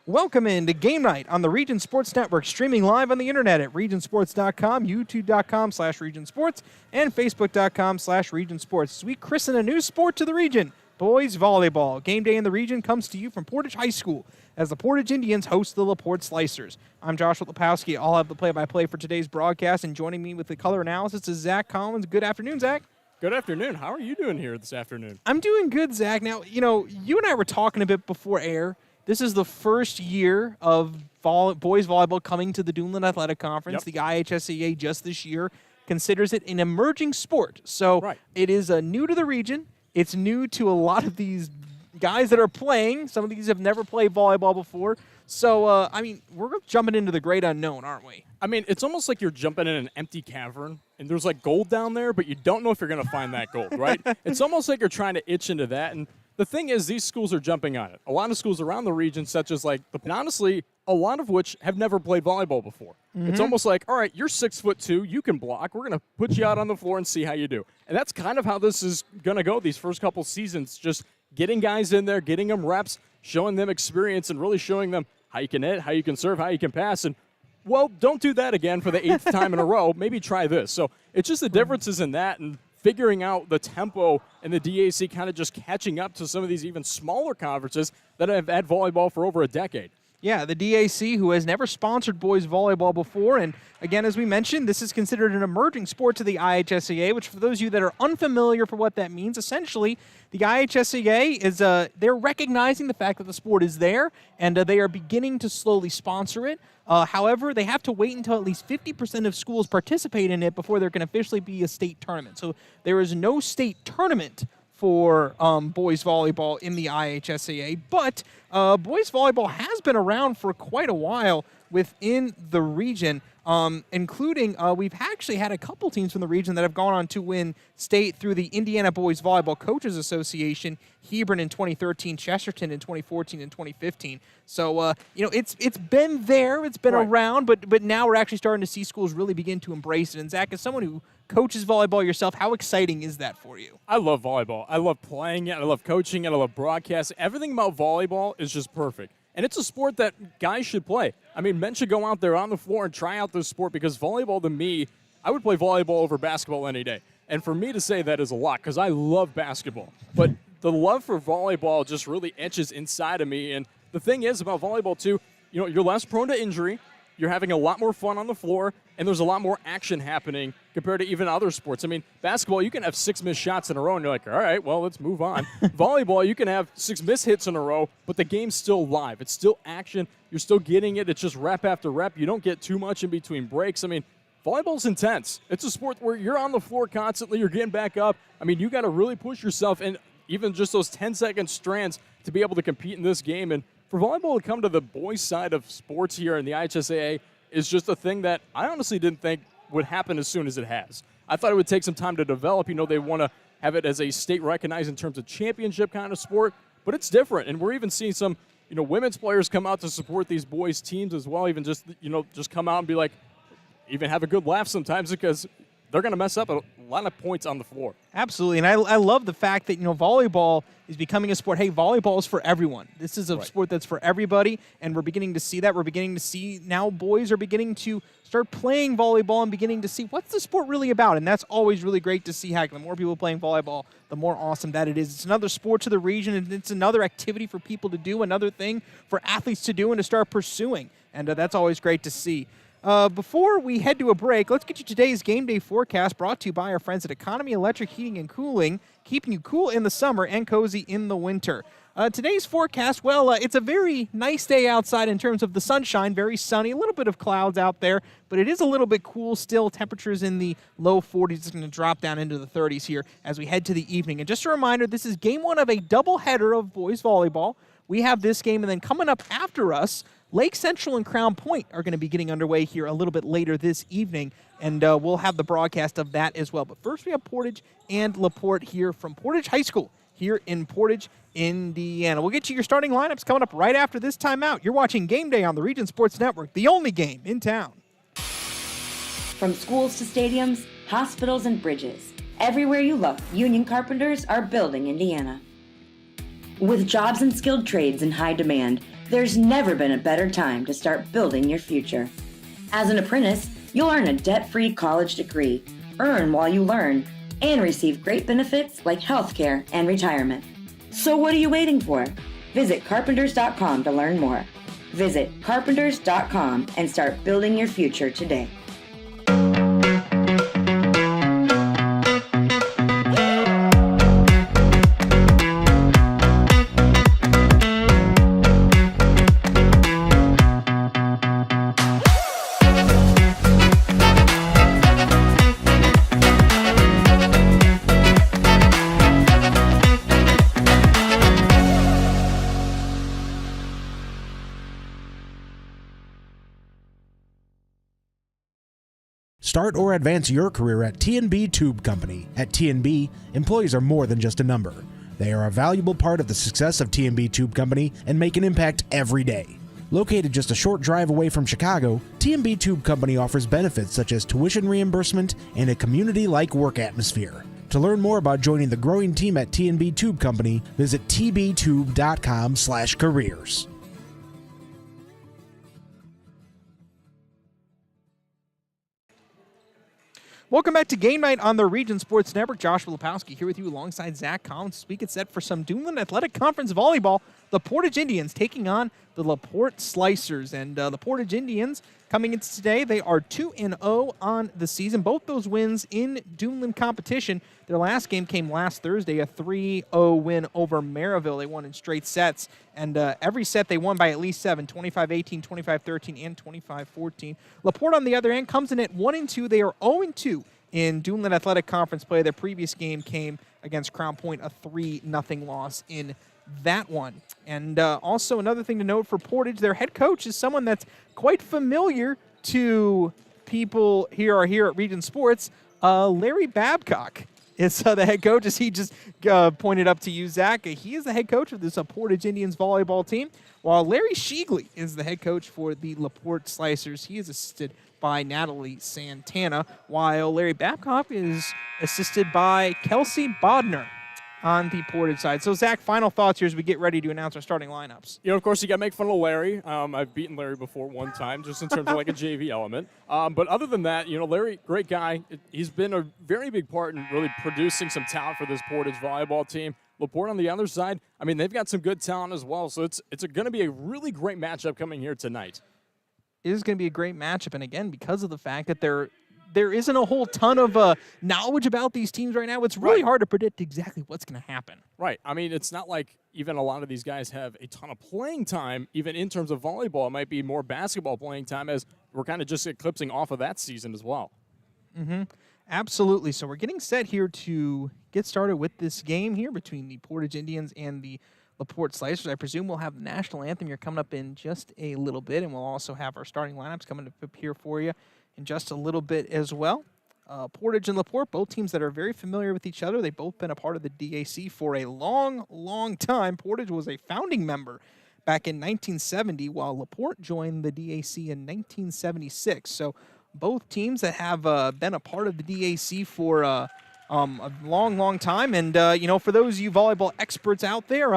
Welcome into Game Night on the Region Sports Network, streaming live on the internet at regionsports.com, youtube.com/regionsports, and facebook.com/regionsports. As we christen a new sport to the region, boys volleyball. Game day in the region comes to you from Portage High School as the Portage Indians host the LaPorte Slicers. I'm Joshua Lepowski. I'll have the play-by-play for today's broadcast, and joining me with the color analysis is Zach Collins. Good afternoon, Zach. Good afternoon. How are you doing here this afternoon? I'm doing good, Zach. Now, you and I were talking a bit before air. This is the first year of boys volleyball coming to the Duneland Athletic Conference. Yep. The IHSAA just this year considers it an emerging sport. So It is new to the region. It's new to a lot of these guys that are playing. Some of these have never played volleyball before. So, we're jumping into the great unknown, aren't we? I mean, it's almost like you're jumping in an empty cavern, and there's like gold down there, but you don't know if you're going to find that gold, right? It's almost like you're trying to itch into that, and the thing is, these schools are jumping on it. A lot of schools around the region, such as and honestly, a lot of which have never played volleyball before. Mm-hmm. It's almost like, all right, you're 6'2", you can block. We're going to put you out on the floor and see how you do. And that's kind of how this is going to go these first couple seasons, just getting guys in there, getting them reps, showing them experience, and really showing them how you can hit, how you can serve, how you can pass. And, well, don't do that again for the 8th time in a row. Maybe try this. So it's just the differences in that and figuring out the tempo and the DAC kind of just catching up to some of these even smaller conferences that have had volleyball for over a decade. Yeah, the DAC, who has never sponsored boys volleyball before. And again, as we mentioned, this is considered an emerging sport to the IHSAA, which for those of you that are unfamiliar for what that means, essentially, the IHSAA is they're recognizing the fact that the sport is there, and they are beginning to slowly sponsor it. However, they have to wait until at least 50% of schools participate in it before there can officially be a state tournament. So there is no state tournament for boys volleyball in the IHSAA, but boys volleyball has been around for quite a while within the region, including we've actually had a couple teams from the region that have gone on to win state through the Indiana Boys Volleyball Coaches Association, Hebron in 2013, Chesterton in 2014 and 2015. So, it's been there, it's been around, but now we're actually starting to see schools really begin to embrace it. And Zach, as someone who coaches volleyball yourself, how exciting is that for you? I love volleyball. I love playing it. I love coaching it. I love broadcasting. Everything about volleyball is just perfect. And it's a sport that guys should play. I mean, men should go out there on the floor and try out this sport because volleyball, to me, I would play volleyball over basketball any day. And for me to say that is a lot because I love basketball. But the love for volleyball just really etches inside of me. And the thing is about volleyball, too, you're less prone to injury. You're having a lot more fun on the floor, and there's a lot more action happening compared to even other sports. I mean, basketball, you can have 6 missed shots in a row, and you're like, all right, well, let's move on. Volleyball, you can have 6 missed hits in a row, but the game's still live. It's still action. You're still getting it. It's just rep after rep. You don't get too much in between breaks. I mean, volleyball's intense. It's a sport where you're on the floor constantly. You're getting back up. I mean, you got to really push yourself, and even just those 10-second strands to be able to compete in this game. And for volleyball to come to the boys' side of sports here in the IHSAA is just a thing that I honestly didn't think would happen as soon as it has. I thought it would take some time to develop. They want to have it as a state recognized in terms of championship kind of sport, but it's different. And we're even seeing some, women's players come out to support these boys' teams as well, even just come out and be like, even have a good laugh sometimes because they're going to mess up a lot of points on the floor. Absolutely, and I love the fact that, volleyball is becoming a sport. Hey, volleyball is for everyone. This is a sport that's for everybody, and we're beginning to see that. We're beginning to see now boys are beginning to start playing volleyball and beginning to see what's the sport really about, and that's always really great to see. Heck, the more people playing volleyball, the more awesome that it is. It's another sport to the region, and it's another activity for people to do, another thing for athletes to do and to start pursuing, and that's always great to see. Before we head to a break, let's get you today's game day forecast brought to you by our friends at Economy Electric Heating and Cooling, keeping you cool in the summer and cozy in the winter. Today's forecast, it's a very nice day outside in terms of the sunshine, very sunny, a little bit of clouds out there, but it is a little bit cool still. Temperatures in the low 40s. It's going to drop down into the 30s here as we head to the evening. And just a reminder, this is game 1 of a doubleheader of boys volleyball. We have this game, and then coming up after us, Lake Central and Crown Point are going to be getting underway here a little bit later this evening, and we'll have the broadcast of that as well. But first, we have Portage and LaPorte here from Portage High School here in Portage, Indiana. We'll get you your starting lineups coming up right after this timeout. You're watching Game Day on the Region Sports Network, the only game in town. From schools to stadiums, hospitals, and bridges, everywhere you look, union carpenters are building Indiana. With jobs and skilled trades in high demand, There's never been a better time to start building your future. As an apprentice, you'll earn a debt-free college degree, earn while you learn, and receive great benefits like healthcare and retirement. So what are you waiting for? Visit carpenters.com to learn more. Visit carpenters.com and start building your future today. Start or advance your career at T&B Tube Company. At T&B, employees are more than just a number. They are a valuable part of the success of T&B Tube Company and make an impact every day. Located just a short drive away from Chicago, T&B Tube Company offers benefits such as tuition reimbursement and a community-like work atmosphere. To learn more about joining the growing team at T&B Tube Company, visit tbtube.com/careers. Welcome back to Game Night on the Region Sports Network. Joshua Lepowski here with you alongside Zach Collins. We get set for some Duneland Athletic Conference volleyball. The Portage Indians taking on the LaPorte Slicers. And the Portage Indians coming into today, they are 2-0 on the season. Both those wins in Duneland competition. Their last game came last Thursday, a 3-0 win over Maryville. They won in straight sets. And every set they won by at least 7, 25-18, 25-13, and 25-14. LaPorte, on the other end, comes in at 1-2. They are 0-2 in Duneland Athletic Conference play. Their previous game came against Crown Point, a 3-0 loss in that one. And also another thing to note for Portage, their head coach is someone that's quite familiar to people here at Region Sports, Larry Babcock. Is the head coach, as he just pointed up to you, Zach. He is the head coach of this Portage Indians volleyball team, while Larry Shiegley is the head coach for the LaPorte Slicers. He is assisted by Natalie Santana, while Larry Babcock is assisted by Kelsey Bodner on the Portage side. So, Zach, final thoughts here as we get ready to announce our starting lineups. You know, of course, you got to make fun of Larry. I've beaten Larry before one time, just in terms of like a JV element. But other than that, you know, Larry, great guy. He's been a very big part in really producing some talent for this Portage volleyball team. LaPorte on the other side, I mean, they've got some good talent as well. So it's going to be a really great matchup coming here tonight. It is going to be a great matchup, and again, because of the fact that there isn't a whole ton of knowledge about these teams right now, it's really hard to predict exactly what's going to happen. Right. I mean, it's not like even a lot of these guys have a ton of playing time, even in terms of volleyball. It might be more basketball playing time, as we're kind of just eclipsing off of that season as well. Mm-hmm. Absolutely. So we're getting set here to get started with this game here between the Portage Indians and the LaPorte Slicers. I presume we'll have the national anthem here coming up in just a little bit, and we'll also have our starting lineups coming up here for you in just a little bit as well. Portage and LaPorte, both teams that are very familiar with each other. They've both been a part of the DAC for a long, long time. Portage was a founding member back in 1970, while LaPorte joined the DAC in 1976. So both teams that have been a part of the DAC for a long, long time. And, you know, for those of you volleyball experts out there,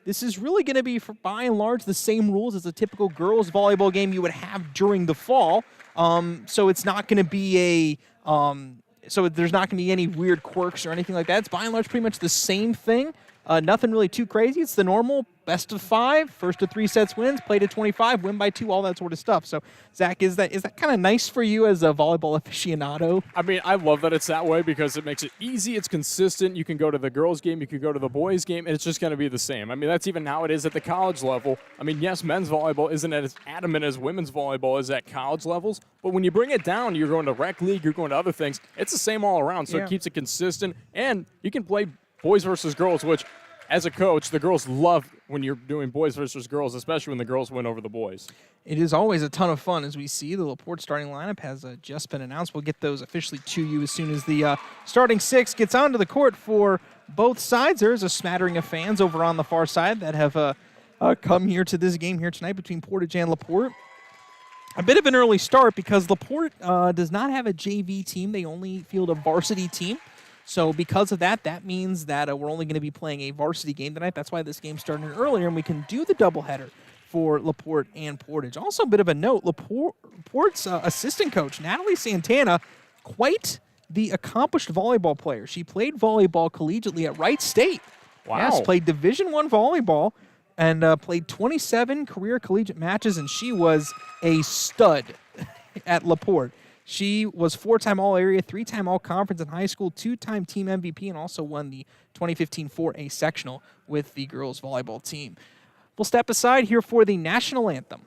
this is really going to be, by and large, the same rules as a typical girls volleyball game you would have during the fall. So it's not going to be so there's not going to be any weird quirks or anything like that. It's by and large pretty much the same thing. Nothing really too crazy. It's the normal best of 5, first to 3 sets wins, play to 25, win by 2, all that sort of stuff. So, Zach, is that kind of nice for you as a volleyball aficionado? I mean, I love that it's that way because it makes it easy. It's consistent. You can go to the girls' game, you can go to the boys' game, and it's just going to be the same. I mean, that's even how it is at the college level. I mean, yes, men's volleyball isn't as adamant as women's volleyball is at college levels, but when you bring it down, you're going to rec league, you're going to other things, it's the same all around. So It keeps it consistent, and you can play boys versus girls, which as a coach, the girls love when you're doing boys versus girls, especially when the girls win over the boys. It is always a ton of fun. As we see, the LaPorte starting lineup has just been announced. We'll get those officially to you as soon as the starting 6 gets onto the court for both sides. There's a smattering of fans over on the far side that have come here to this game here tonight between Portage and LaPorte. A bit of an early start because LaPorte does not have a JV team. They only field a varsity team. So because of that, that means that we're only going to be playing a varsity game tonight. That's why this game started earlier, and we can do the doubleheader for LaPorte and Portage. Also, a bit of a note, LaPorte's assistant coach, Natalie Santana, quite the accomplished volleyball player. She played volleyball collegiately at Wright State. Wow. Yes, played Division I volleyball and played 27 career collegiate matches, and she was a stud at LaPorte. She was 4-time All-Area, 3-time All-Conference in high school, 2-time team MVP, and also won the 2015 4A sectional with the girls volleyball team. We'll step aside here for the national anthem.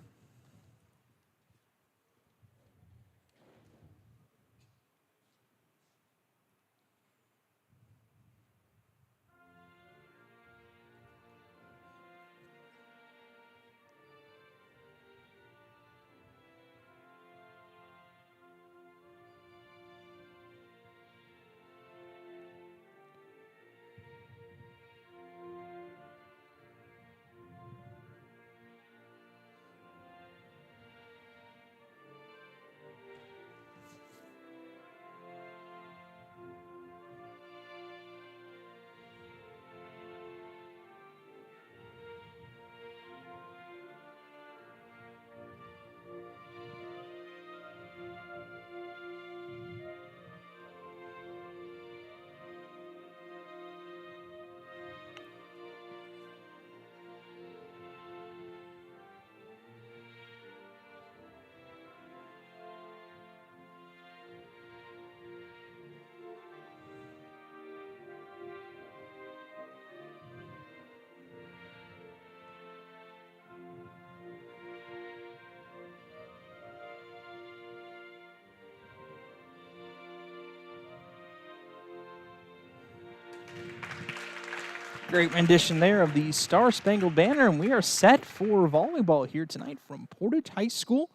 Great rendition there of the Star Spangled Banner, and we are set for volleyball here tonight from Portage High School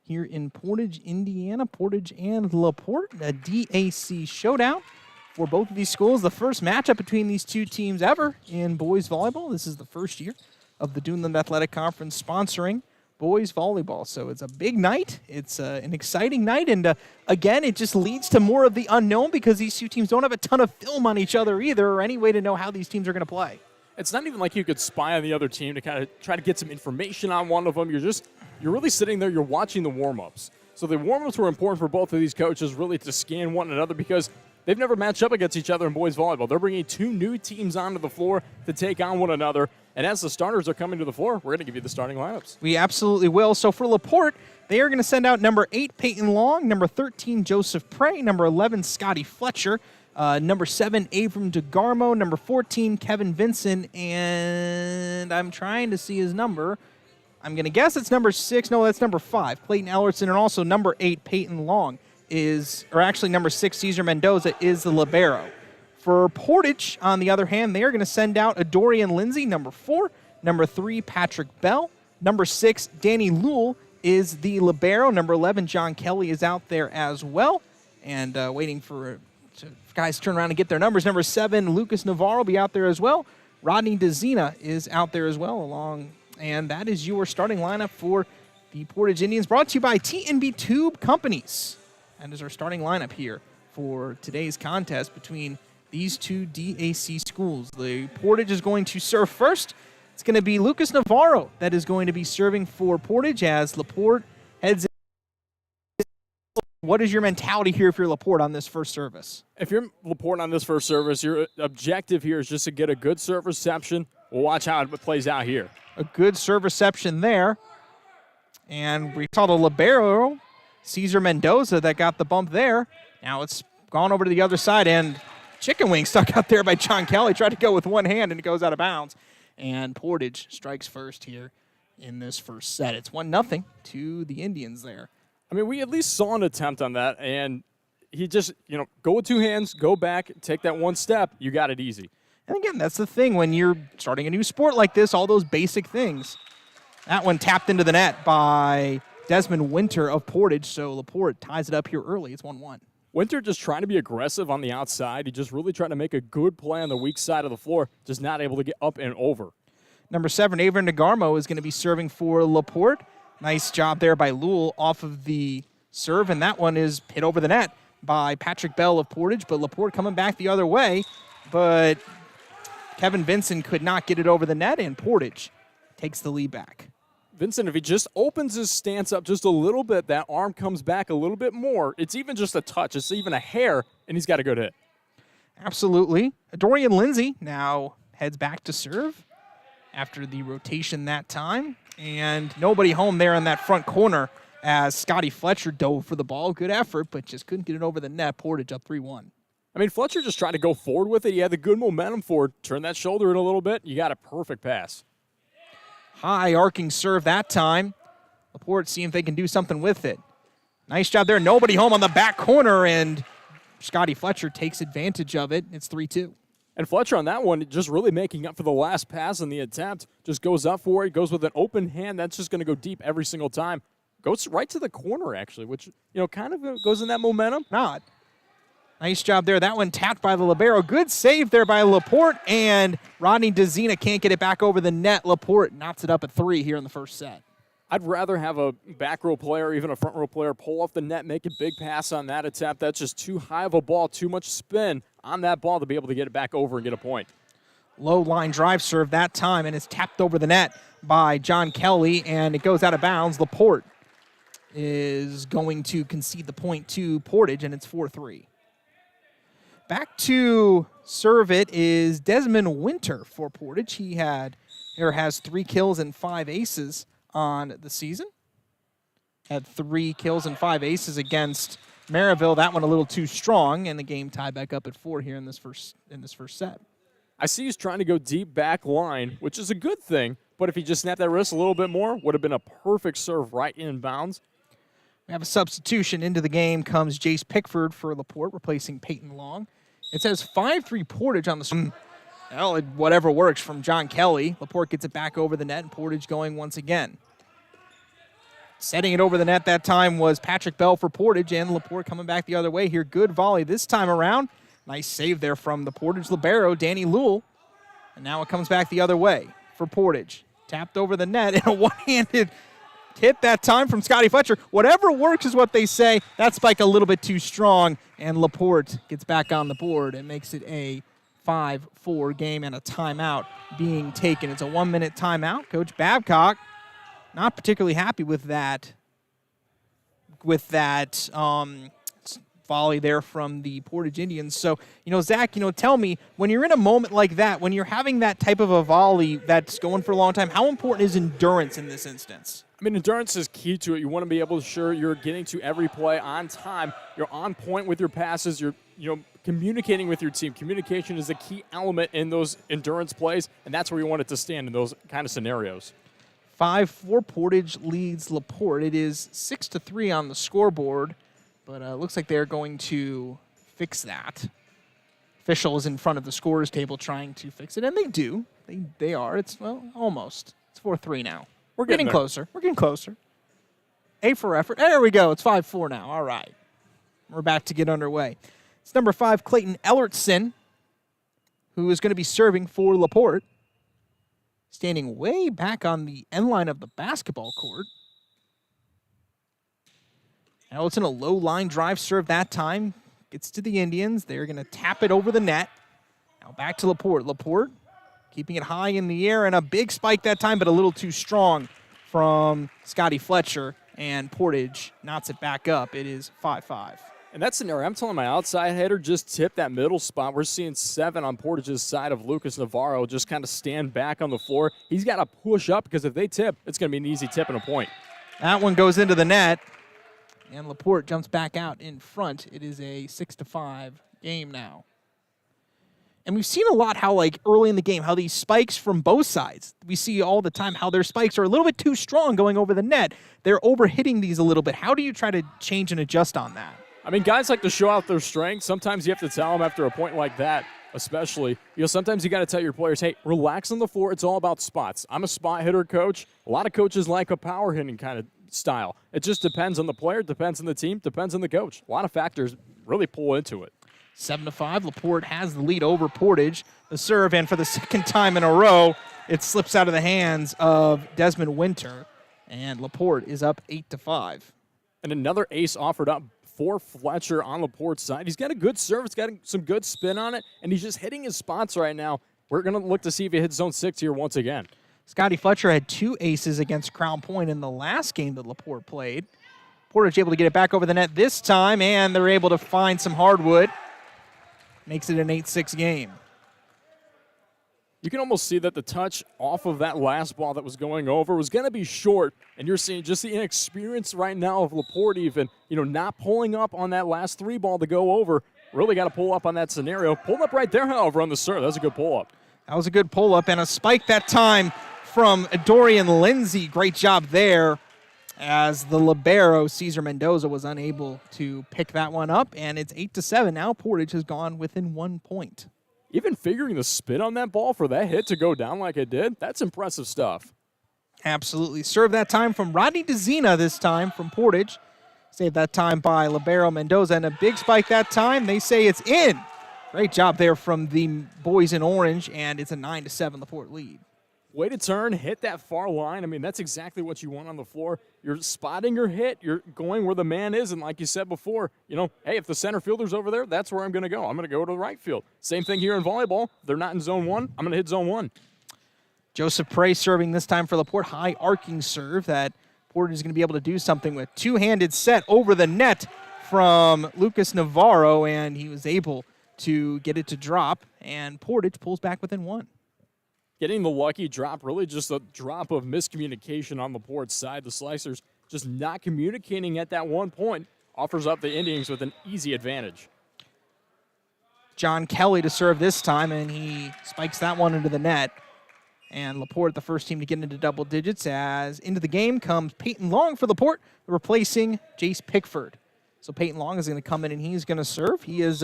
here in Portage, Indiana. Portage and LaPorte, a DAC showdown for both of these schools. The first matchup between these two teams ever in boys volleyball. This is the first year of the Duneland Athletic Conference sponsoring boys volleyball. So it's a big night. It's an exciting night. And again, it just leads to more of the unknown because these two teams don't have a ton of film on each other either or any way to know how these teams are going to play. It's not even like you could spy on the other team to kind of try to get some information on one of them. You're really sitting there, you're watching the warm-ups. So the warm-ups were important for both of these coaches really to scan one another because they've never matched up against each other in boys volleyball. They're bringing two new teams onto the floor to take on one another. And as the starters are coming to the floor, we're going to give you the starting lineups. We absolutely will. So for LaPorte, they are going to send out number 8, Peyton Long, number 13, Joseph Prey, number 11, Scotty Fletcher, number 7, Abram DeGarmo, number 14, Kevin Vinson, and I'm trying to see his number. I'm going to guess it's number 6. No, that's number 5, Clayton Ellerson, and also number 8, Peyton Long number 6, Cesar Mendoza is the libero. For Portage, on the other hand, they are going to send out Adorian Lindsay, number 4. Number 3, Patrick Bell. Number 6, Danny Lewell is the libero. Number 11, John Kelly is out there as well. And waiting for guys to turn around and get their numbers. Number 7, Lucas Navarro will be out there as well. Rodney DeZina is out there as well. And that is your starting lineup for the Portage Indians, brought to you by T&B Tube Companies. That is our starting lineup here for today's contest between these two DAC schools. The Portage is going to serve first. It's going to be Lucas Navarro that is going to be serving for Portage as LaPorte heads in. What is your mentality here if you're LaPorte on this first service? If you're LaPorte on this first service, your objective here is just to get a good serve reception. We'll watch how it plays out here. A good serve reception there. And we saw the libero, Cesar Mendoza, that got the bump there. Now it's gone over to the other side, and chicken wing stuck out there by John Kelly. Tried to go with one hand, and it goes out of bounds. And Portage strikes first here in this first set. It's 1-0 to the Indians there. I mean, we at least saw an attempt on that, and he just, go with two hands, go back, take that one step. You got it easy. And again, that's the thing when you're starting a new sport like this, all those basic things. That one tapped into the net by Desmond Winter of Portage, so LaPorte ties it up here early. It's 1-1. Winter just trying to be aggressive on the outside. He just really trying to make a good play on the weak side of the floor, just not able to get up and over. Number 7, Avon DeGarmo is going to be serving for LaPorte. Nice job there by Lewell off of the serve, and that one is hit over the net by Patrick Bell of Portage, but LaPorte coming back the other way. But Kevin Vinson could not get it over the net, and Portage takes the lead back. Vincent, if he just opens his stance up just a little bit, that arm comes back a little bit more. It's even just a touch. It's even a hair, and he's got a good hit. Absolutely. Dorian Lindsay now heads back to serve after the rotation that time. And nobody home there in that front corner as Scotty Fletcher dove for the ball. Good effort, but just couldn't get it over the net. Portage up 3-1. I mean, Fletcher just tried to go forward with it. He had the good momentum forward. Turn that shoulder in a little bit. You got a perfect pass. High arcing serve that time. LaPorte seeing if they can do something with it. Nice job there. Nobody home on the back corner, and Scotty Fletcher takes advantage of it. It's 3-2. And Fletcher on that one, just really making up for the last pass in the attempt. Just goes up for it, goes with an open hand. That's just going to go deep every single time. Goes right to the corner, actually, which, kind of goes in that momentum. Not. Nice job there. That one tapped by the libero. Good save there by LaPorte, and Rodney DeZina can't get it back over the net. LaPorte knocks it up at 3 here in the first set. I'd rather have a back row player, even a front row player, pull off the net, make a big pass on that attempt. That's just too high of a ball, too much spin on that ball to be able to get it back over and get a point. Low line drive serve that time, and it's tapped over the net by John Kelly, and it goes out of bounds. LaPorte is going to concede the point to Portage, and it's 4-3. Back to serve it is Desmond Winter for Portage. He has 3 kills and 5 aces on the season. Had 3 kills and 5 aces against Maryville. That one a little too strong, and the game tied back up at 4 here in this first set. I see he's trying to go deep back line, which is a good thing, but if he just snapped that wrist a little bit more, would have been a perfect serve right in bounds. We have a substitution. Into the game comes Jace Pickford for LaPorte, replacing Peyton Long. It says 5-3 Portage on the well, whatever works from John Kelly. LaPorte gets it back over the net, and Portage going once again. Setting it over the net that time was Patrick Bell for Portage, and LaPorte coming back the other way here. Good volley this time around. Nice save there from the Portage libero, Danny Lewell. And now it comes back the other way for Portage. Tapped over the net, and a one-handed hit that time from Scotty Fletcher. Whatever works is what they say. That spike a little bit too strong, and LaPorte gets back on the board and makes it a 5-4 game and a timeout being taken. It's a 1-minute timeout. Coach Babcock not particularly happy with that volley there from the Portage Indians. So, Zach, tell me, when you're in a moment like that, when you're having that type of a volley that's going for a long time, how important is endurance in this instance? I mean, endurance is key to it. You want to be able to ensure you're getting to every play on time. You're on point with your passes. You're, communicating with your team. Communication is a key element in those endurance plays, and that's where you want it to stand in those kind of scenarios. 5-4 Portage leads LaPorte. It is 6-3 on the scoreboard, but it looks like they're going to fix that. Official is in front of the scorers table trying to fix it, and they do. They are. It's, almost. It's 4-3 now. We're getting closer. We're getting closer. A for effort. There we go. It's 5-4 now. All right. We're back to get underway. It's number 5, Clayton Ellertson, who is going to be serving for LaPorte. Standing way back on the end line of the basketball court. Ellertson, a low line drive serve that time. Gets to the Indians. They're going to tap it over the net. Now back to LaPorte. LaPorte keeping it high in the air, and a big spike that time, but a little too strong from Scotty Fletcher, and Portage knots it back up. It is 5-5. And that scenario, I'm telling my outside header, just tip that middle spot. We're seeing 7 on Portage's side of Lucas Navarro just kind of stand back on the floor. He's got to push up because if they tip, it's going to be an easy tip and a point. That one goes into the net, and LaPorte jumps back out in front. It is a 6-5 game now. And we've seen a lot how, early in the game, how these spikes from both sides, we see all the time how their spikes are a little bit too strong going over the net. They're overhitting these a little bit. How do you try to change and adjust on that? I mean, guys like to show out their strength. Sometimes you have to tell them after a point like that, especially. Sometimes you got to tell your players, hey, relax on the floor. It's all about spots. I'm a spot hitter coach. A lot of coaches like a power hitting kind of style. It just depends on the player, depends on the team, depends on the coach. A lot of factors really pull into it. 7-5, LaPorte has the lead over Portage. The serve, and for the second time in a row, it slips out of the hands of Desmond Winter, and LaPorte is up 8-5. And another ace offered up for Fletcher on LaPorte's side. He's got a good serve. It's got some good spin on it, and he's just hitting his spots right now. We're going to look to see if he hits zone 6 here once again. Scotty Fletcher had 2 aces against Crown Point in the last game that LaPorte played. Portage able to get it back over the net this time, and they're able to find some hardwood. Makes it an 8-6 game. You can almost see that the touch off of that last ball that was going over was going to be short, and you're seeing just the inexperience right now of LaPorte even, not pulling up on that last 3 ball to go over. Really got to pull up on that scenario. Pulled up right there, however, on the serve. That was a good pull-up. That was a good pull-up, and a spike that time from Dorian Lindsay. Great job there as the libero, Cesar Mendoza, was unable to pick that one up, and it's 8-7. Now Portage has gone within 1 point. Even figuring the spin on that ball for that hit to go down like it did, that's impressive stuff. Absolutely. Serve that time from Rodney DeZena this time from Portage. Saved that time by libero Mendoza, and a big spike that time. They say it's in. Great job there from the boys in orange, and it's a 9-7 LaPorte lead. Way to turn, hit that far line. I mean, that's exactly what you want on the floor. You're spotting your hit. You're going where the man is. And like you said before, hey, if the center fielder's over there, that's where I'm going to go. I'm going to go to the right field. Same thing here in volleyball. They're not in zone 1. I'm going to hit zone 1. Joseph Prey serving this time for LaPorte. High arcing serve that Portage is going to be able to do something with. Two-handed set over the net from Lucas Navarro, and he was able to get it to drop. And Portage pulls back within 1. Getting the lucky drop, really just a drop of miscommunication on LaPorte's side. The Slicers just not communicating at that 1 point offers up the Indians with an easy advantage. John Kelly to serve this time, and he spikes that one into the net. And LaPorte, the first team to get into double digits, as into the game comes Peyton Long for LaPorte, replacing Jace Pickford. So Peyton Long is going to come in, and he's going to serve. He is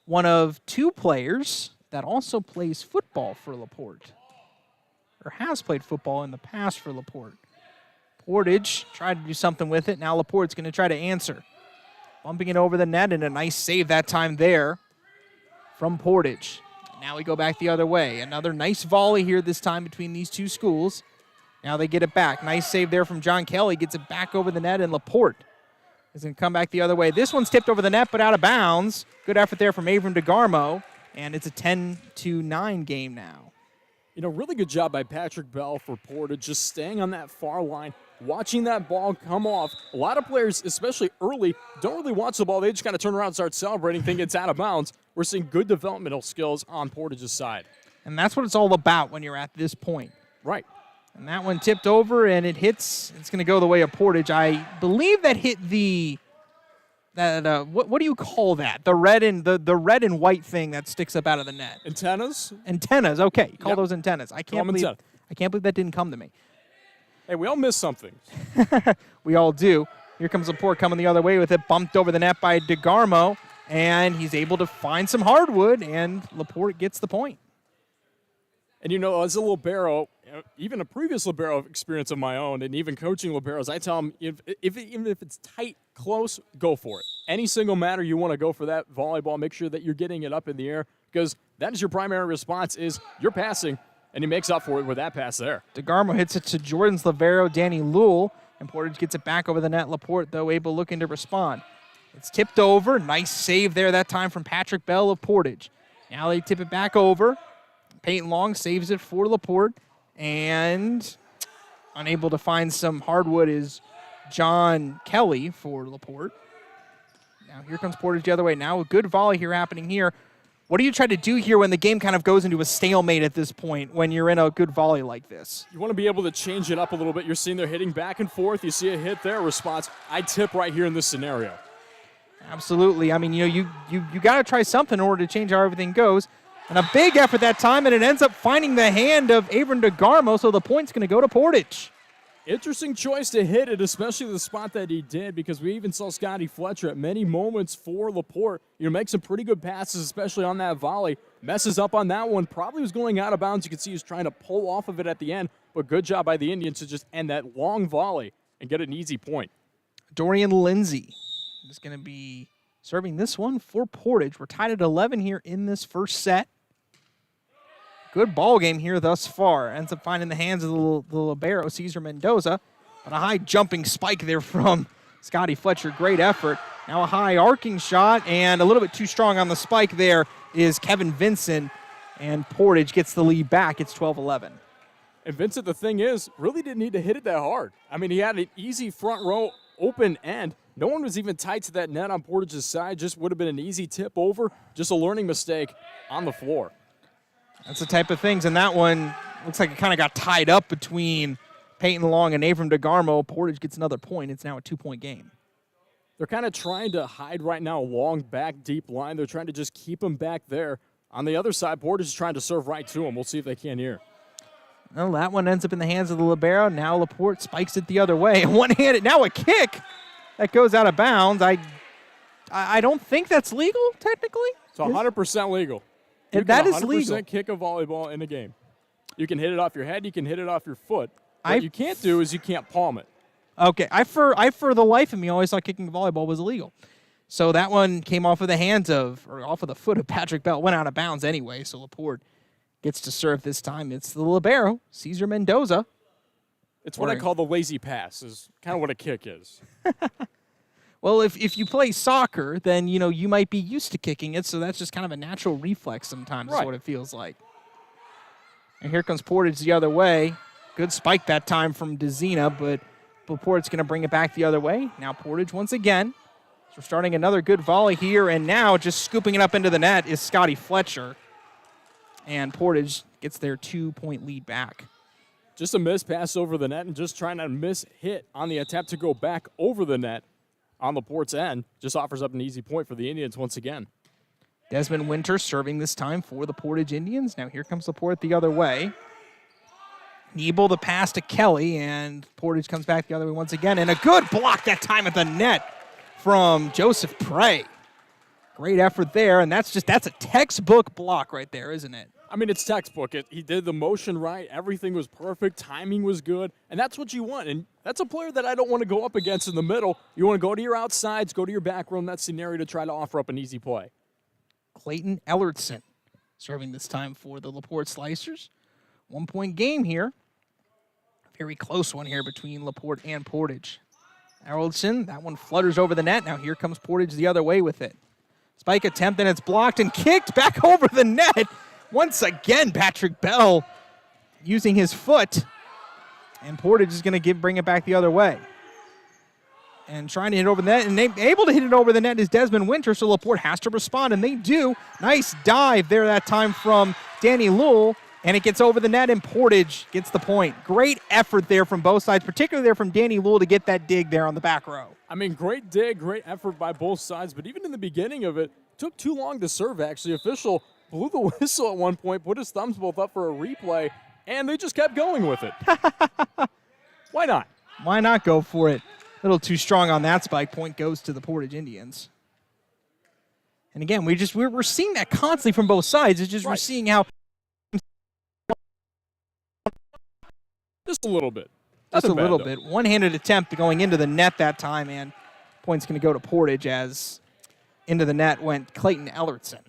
one of 2 players that also plays football for LaPorte, or has played football in the past for LaPorte. Portage tried to do something with it. Now LaPorte's going to try to answer. Bumping it over the net, and a nice save that time there from Portage. Now we go back the other way. Another nice volley here this time between these 2 schools. Now they get it back. Nice save there from John Kelly. Gets it back over the net, and LaPorte is going to come back the other way. This one's tipped over the net, but out of bounds. Good effort there from Avram DeGarmo. And it's a 10-9 game now. Really good job by Patrick Bell for Portage, just staying on that far line, watching that ball come off. A lot of players, especially early, don't really watch the ball. They just kind of turn around and start celebrating, think it's out of bounds. We're seeing good developmental skills on Portage's side. And that's what it's all about when you're at this point. Right. And that one tipped over, and it hits. It's going to go the way of Portage. I believe that hit the... what do you call that? The red and white thing that sticks up out of the net. Antennas? Antennas. Okay, call those antennas. I can't believe that didn't come to me. Hey, we all miss something. We all do. Here comes LaPorte coming the other way with it, bumped over the net by DeGarmo, and he's able to find some hardwood, and LaPorte gets the point. And as a libero, even a previous libero experience of my own, and even coaching liberos, I tell them, even if it's tight, close, go for it. Any single matter you want to go for that volleyball, make sure that you're getting it up in the air, because that is your primary response, is you're passing, and he makes up for it with that pass there. DeGarmo hits it to Jordan's libero, Danny Lewell, and Portage gets it back over the net. LaPorte, though, able looking to respond. It's tipped over. Nice save there that time from Patrick Bell of Portage. Now they tip it back over. Peyton Long saves it for LaPorte, and unable to find some hardwood is John Kelly for LaPorte. Now here comes Portage the other way. Now a good volley here happening here. What do you try to do here when the game kind of goes into a stalemate at this point when you're in a good volley like this? You want to be able to change it up a little bit. You're seeing they're hitting back and forth. You see a hit there, response. I tip right here in this scenario. Absolutely. I mean, you got to try something in order to change how everything goes. And a big effort that time, and it ends up finding the hand of Avram DeGarmo, so the point's going to go to Portage. Interesting choice to hit it, especially the spot that he did, because we even saw Scotty Fletcher at many moments for LaPorte. Make some pretty good passes, especially on that volley. Messes up on that one. Probably was going out of bounds. You can see he was trying to pull off of it at the end, but good job by the Indians to just end that long volley and get an easy point. Dorian Lindsay is going to be serving this one for Portage. We're tied at 11 here in this first set. Good ball game here thus far. Ends up finding the hands of the libero, Cesar Mendoza. But a high jumping spike there from Scotty Fletcher. Great effort. Now a high arcing shot, and a little bit too strong on the spike there is Kevin Vinson. And Portage gets the lead back. It's 12-11. And Vincent, the thing is, really didn't need to hit it that hard. I mean, he had an easy front row open end. No one was even tight to that net on Portage's side. Just would have been an easy tip over. Just a learning mistake on the floor. That's the type of things. And that one looks like it kind of got tied up between Peyton Long and Avram DeGarmo. Portage gets another point. It's now a 2-point game. They're kind of trying to hide right now long back deep line. They're trying to just keep him back there. On the other side, Portage is trying to serve right to him. We'll see if they can here. Well, that one ends up in the hands of the libero. Now LaPorte spikes it the other way. One-handed. Now a kick that goes out of bounds. I don't think that's legal, technically. It's 100% legal. That is legal. 100% kick a volleyball in a game. You can hit it off your head. You can hit it off your foot. What you can't do is you can't palm it. Okay. I for the life of me always thought kicking a volleyball was illegal. So that one came off of the hands of, or off of the foot of Patrick Bell. Went out of bounds anyway, so LaPorte gets to serve this time. It's the libero, Cesar Mendoza. It's what I call the lazy pass, is kind of what a kick is. Well, if you play soccer, then, you might be used to kicking it, so that's just kind of a natural reflex sometimes, is what it feels like. And here comes Portage the other way. Good spike that time from DeZina, but LaPorte's going to bring it back the other way. Now Portage once again. So we're starting another good volley here, and now just scooping it up into the net is Scotty Fletcher. And Portage gets their 2-point lead back. Just a miss pass over the net and just trying to miss hit on the attempt to go back over the net on LaPorte's end. Just offers up an easy point for the Indians once again. Desmond Winter serving this time for the Portage Indians. Now here comes LaPorte the other way. Niebel the pass to Kelly, and Portage comes back the other way once again. And a good block that time at the net from Joseph Prey. Great effort there, and that's a textbook block right there, isn't it? I mean, it's textbook. He did the motion right. Everything was perfect. Timing was good. And that's what you want. And that's a player that I don't want to go up against in the middle. You want to go to your outsides, go to your back row in that scenario to try to offer up an easy play. Clayton Ellertson serving this time for the LaPorte Slicers. 1-point game here. Very close one here between LaPorte and Portage. Ellertson, that one flutters over the net. Now here comes Portage the other way with it. Spike attempt, and it's blocked and kicked back over the net. Once again, Patrick Bell using his foot. And Portage is going to bring it back the other way. And trying to hit over the net. And able to hit it over the net is Desmond Winter, so LaPorte has to respond, and they do. Nice dive there that time from Danny Lowell. And it gets over the net, and Portage gets the point. Great effort there from both sides, particularly there from Danny Lowell to get that dig there on the back row. I mean, great dig, great effort by both sides. But even in the beginning of it, took too long to serve, actually. Official blew the whistle at one point, put his thumbs both up for a replay, and they just kept going with it. Why not? Why not go for it? A little too strong on that spike. Point goes to the Portage Indians. And again, we're seeing that constantly from both sides. It's just We're seeing how just a little bit. Just a little bit. One-handed attempt going into the net that time, and point's going to go to Portage as into the net went Clayton Ellertson.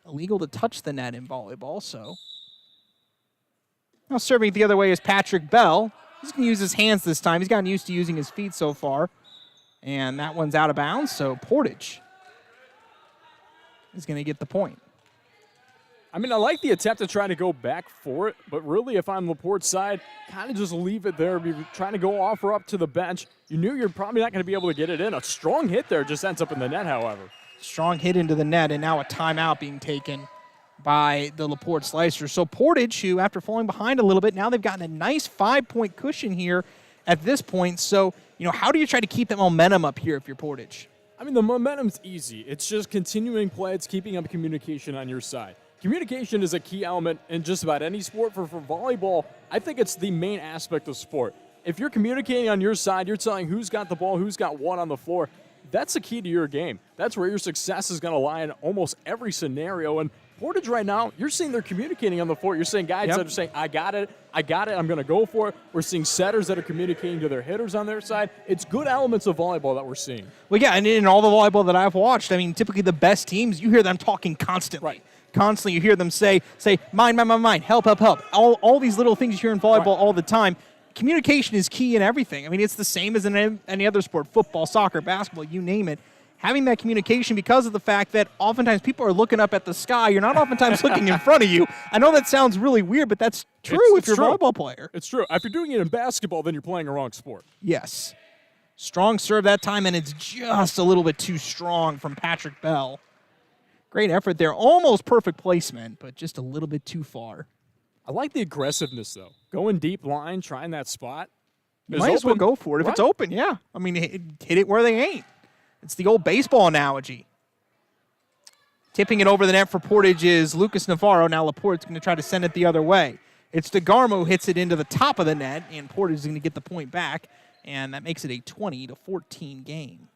Illegal to touch the net in volleyball, so. Now serving it the other way is Patrick Bell. He's going to use his hands this time. He's gotten used to using his feet so far. And that one's out of bounds, so Portage is going to get the point. I mean, I like the attempt to try to go back for it, but really, if I'm LaPorte's side, kind of just leave it there. Be trying to go offer up to the bench. You knew you're probably not going to be able to get it in. A strong hit there just ends up in the net, however. Strong hit into the net, and now a timeout being taken by the LaPorte Slicers. So Portage, who after falling behind a little bit, now they've gotten a nice 5-point cushion here at this point. So, how do you try to keep that momentum up here if you're Portage? I mean, the momentum's easy. It's just continuing play. It's keeping up communication on your side. Communication is a key element in just about any sport. For volleyball, I think it's the main aspect of sport. If you're communicating on your side, you're telling who's got the ball, who's got what on the floor, that's the key to your game. That's where your success is going to lie in almost every scenario. And Portage right now, you're seeing they're communicating on the floor. You're seeing guys that are saying, I got it, I'm going to go for it. We're seeing setters that are communicating to their hitters on their side. It's good elements of volleyball that we're seeing. Well, yeah, and in all the volleyball that I've watched, I mean, typically the best teams, you hear them talking constantly. Right. Constantly you hear them say, mine, help. All these little things you hear in volleyball all the time. Communication is key in everything. I mean, it's the same as in any other sport, football, soccer, basketball, you name it. having that communication because of the fact that oftentimes people are looking up at the sky. You're not oftentimes looking in front of you. I know that sounds really weird, but that's true if you're a volleyball player. It's true. If you're doing it in basketball, then you're playing a wrong sport. Yes. Strong serve that time, and it's just a little bit too strong from Patrick Bell. Great effort there. Almost perfect placement, but just a little bit too far. I like the aggressiveness, though. Going deep line, trying that spot. Might as well go for it. If it's open, yeah. I mean, hit it where they ain't. It's the old baseball analogy. Tipping it over the net for Portage is Lucas Navarro. Now LaPorte's going to try to send it the other way. It's DeGarmo who hits it into the top of the net, and Portage is going to get the point back, and that makes it a 20-14 game.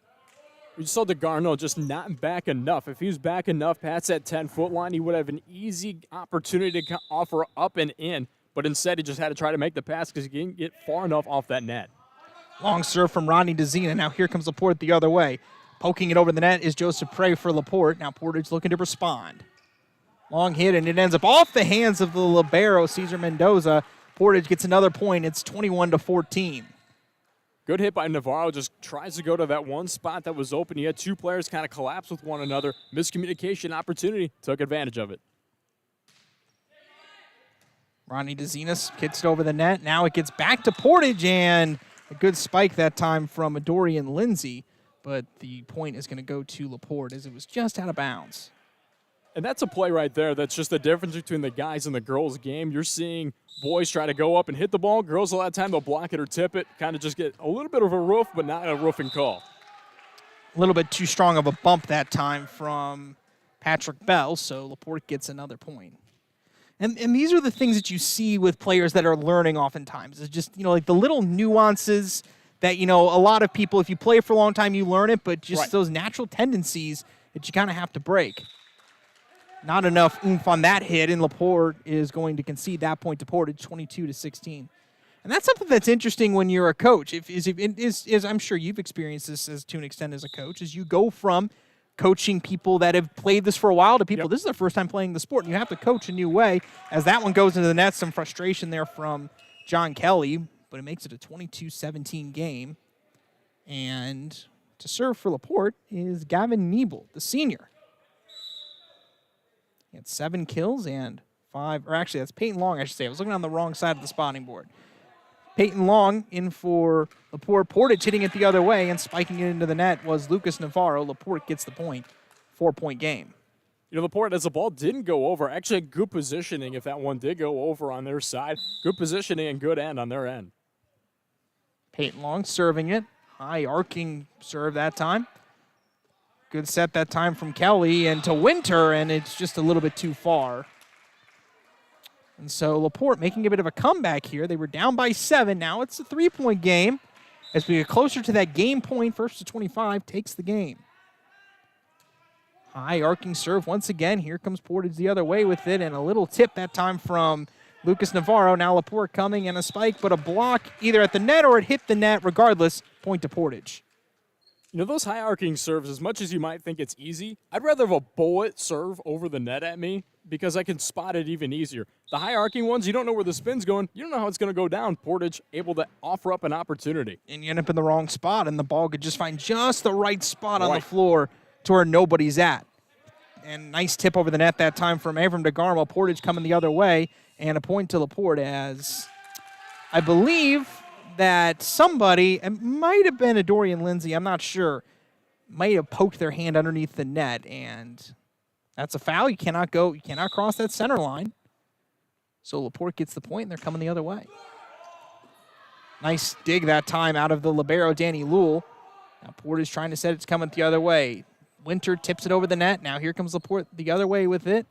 We saw DeGarmo just not back enough. If he was back enough past that 10-foot line, he would have an easy opportunity to offer up and in, but instead he just had to try to make the pass because he didn't get far enough off that net. Long serve from Rodney DeZena. Now here comes LaPorte the other way. Poking it over the net is Joseph Prey for LaPorte. Now Portage looking to respond. Long hit, and it ends up off the hands of the libero, Cesar Mendoza. Portage gets another point. It's 21-14. Good hit by Navarro. Just tries to go to that one spot that was open. He had two players kind of collapse with one another. Miscommunication opportunity. Took advantage of it. Rodney DeZena kicks it over the net. Now it gets back to Portage, and a good spike that time from Dorian Lindsay. But the point is going to go to LaPorte as it was just out of bounds. And that's a play right there. That's just the difference between the guys and the girls game. You're seeing boys try to go up and hit the ball. Girls, a lot of time, they'll block it or tip it. Kind of just get a little bit of a roof, but not a roofing call. A little bit too strong of a bump that time from Patrick Bell, so LaPorte gets another point. And these are the things that you see with players that are learning oftentimes. It's just, like the little nuances that, a lot of people, if you play for a long time, you learn it, but just those natural tendencies that you kind of have to break. Not enough oomph on that hit, and LaPorte is going to concede that point to Portage, 22-16. And that's something that's interesting when you're a coach. Is I'm sure you've experienced this to an extent as a coach, is you go from coaching people that have played this for a while to people, this is their first time playing the sport, and you have to coach a new way. As that one goes into the net, some frustration there from John Kelly, but it makes it a 22-17 game. And to serve for LaPorte is Gavin Niebel, the senior. He had 7 kills and 5, or actually that's Peyton Long, I should say. I was looking on the wrong side of the spotting board. Peyton Long in for LaPorte. Portage hitting it the other way and spiking it into the net was Lucas Navarro. LaPorte gets the point. 4-point game. LaPorte, as the ball didn't go over, actually had good positioning if that one did go over on their side. Good positioning and good end on their end. Peyton Long serving it. High arcing serve that time. Good set that time from Kelly and to Winter, and it's just a little bit too far. And so LaPorte making a bit of a comeback here. They were down by 7. Now it's a 3-point game. As we get closer to that game point, 1-25 takes the game. High arcing serve once again. Here comes Portage the other way with it, and a little tip that time from Lucas Navarro. Now LaPorte coming and a spike, but a block either at the net or it hit the net. Regardless, point to Portage. Those high arcing serves, as much as you might think it's easy, I'd rather have a bullet serve over the net at me because I can spot it even easier. The high arcing ones, you don't know where the spin's going. You don't know how it's going to go down. Portage able to offer up an opportunity. And you end up in the wrong spot, and the ball could just find just the right spot on the floor to where nobody's at. And nice tip over the net that time from Avram DeGarmo. Portage coming the other way, and a point to LaPorte as I believe that somebody, it might have been Dorian Lindsay, I'm not sure, might have poked their hand underneath the net, and that's a foul. You cannot cross that center line. So LaPorte gets the point, and they're coming the other way. Nice dig that time out of the libero, Danny Lewell. Now Portage trying to set it's coming the other way. Winter tips it over the net. Now here comes LaPorte the other way with it.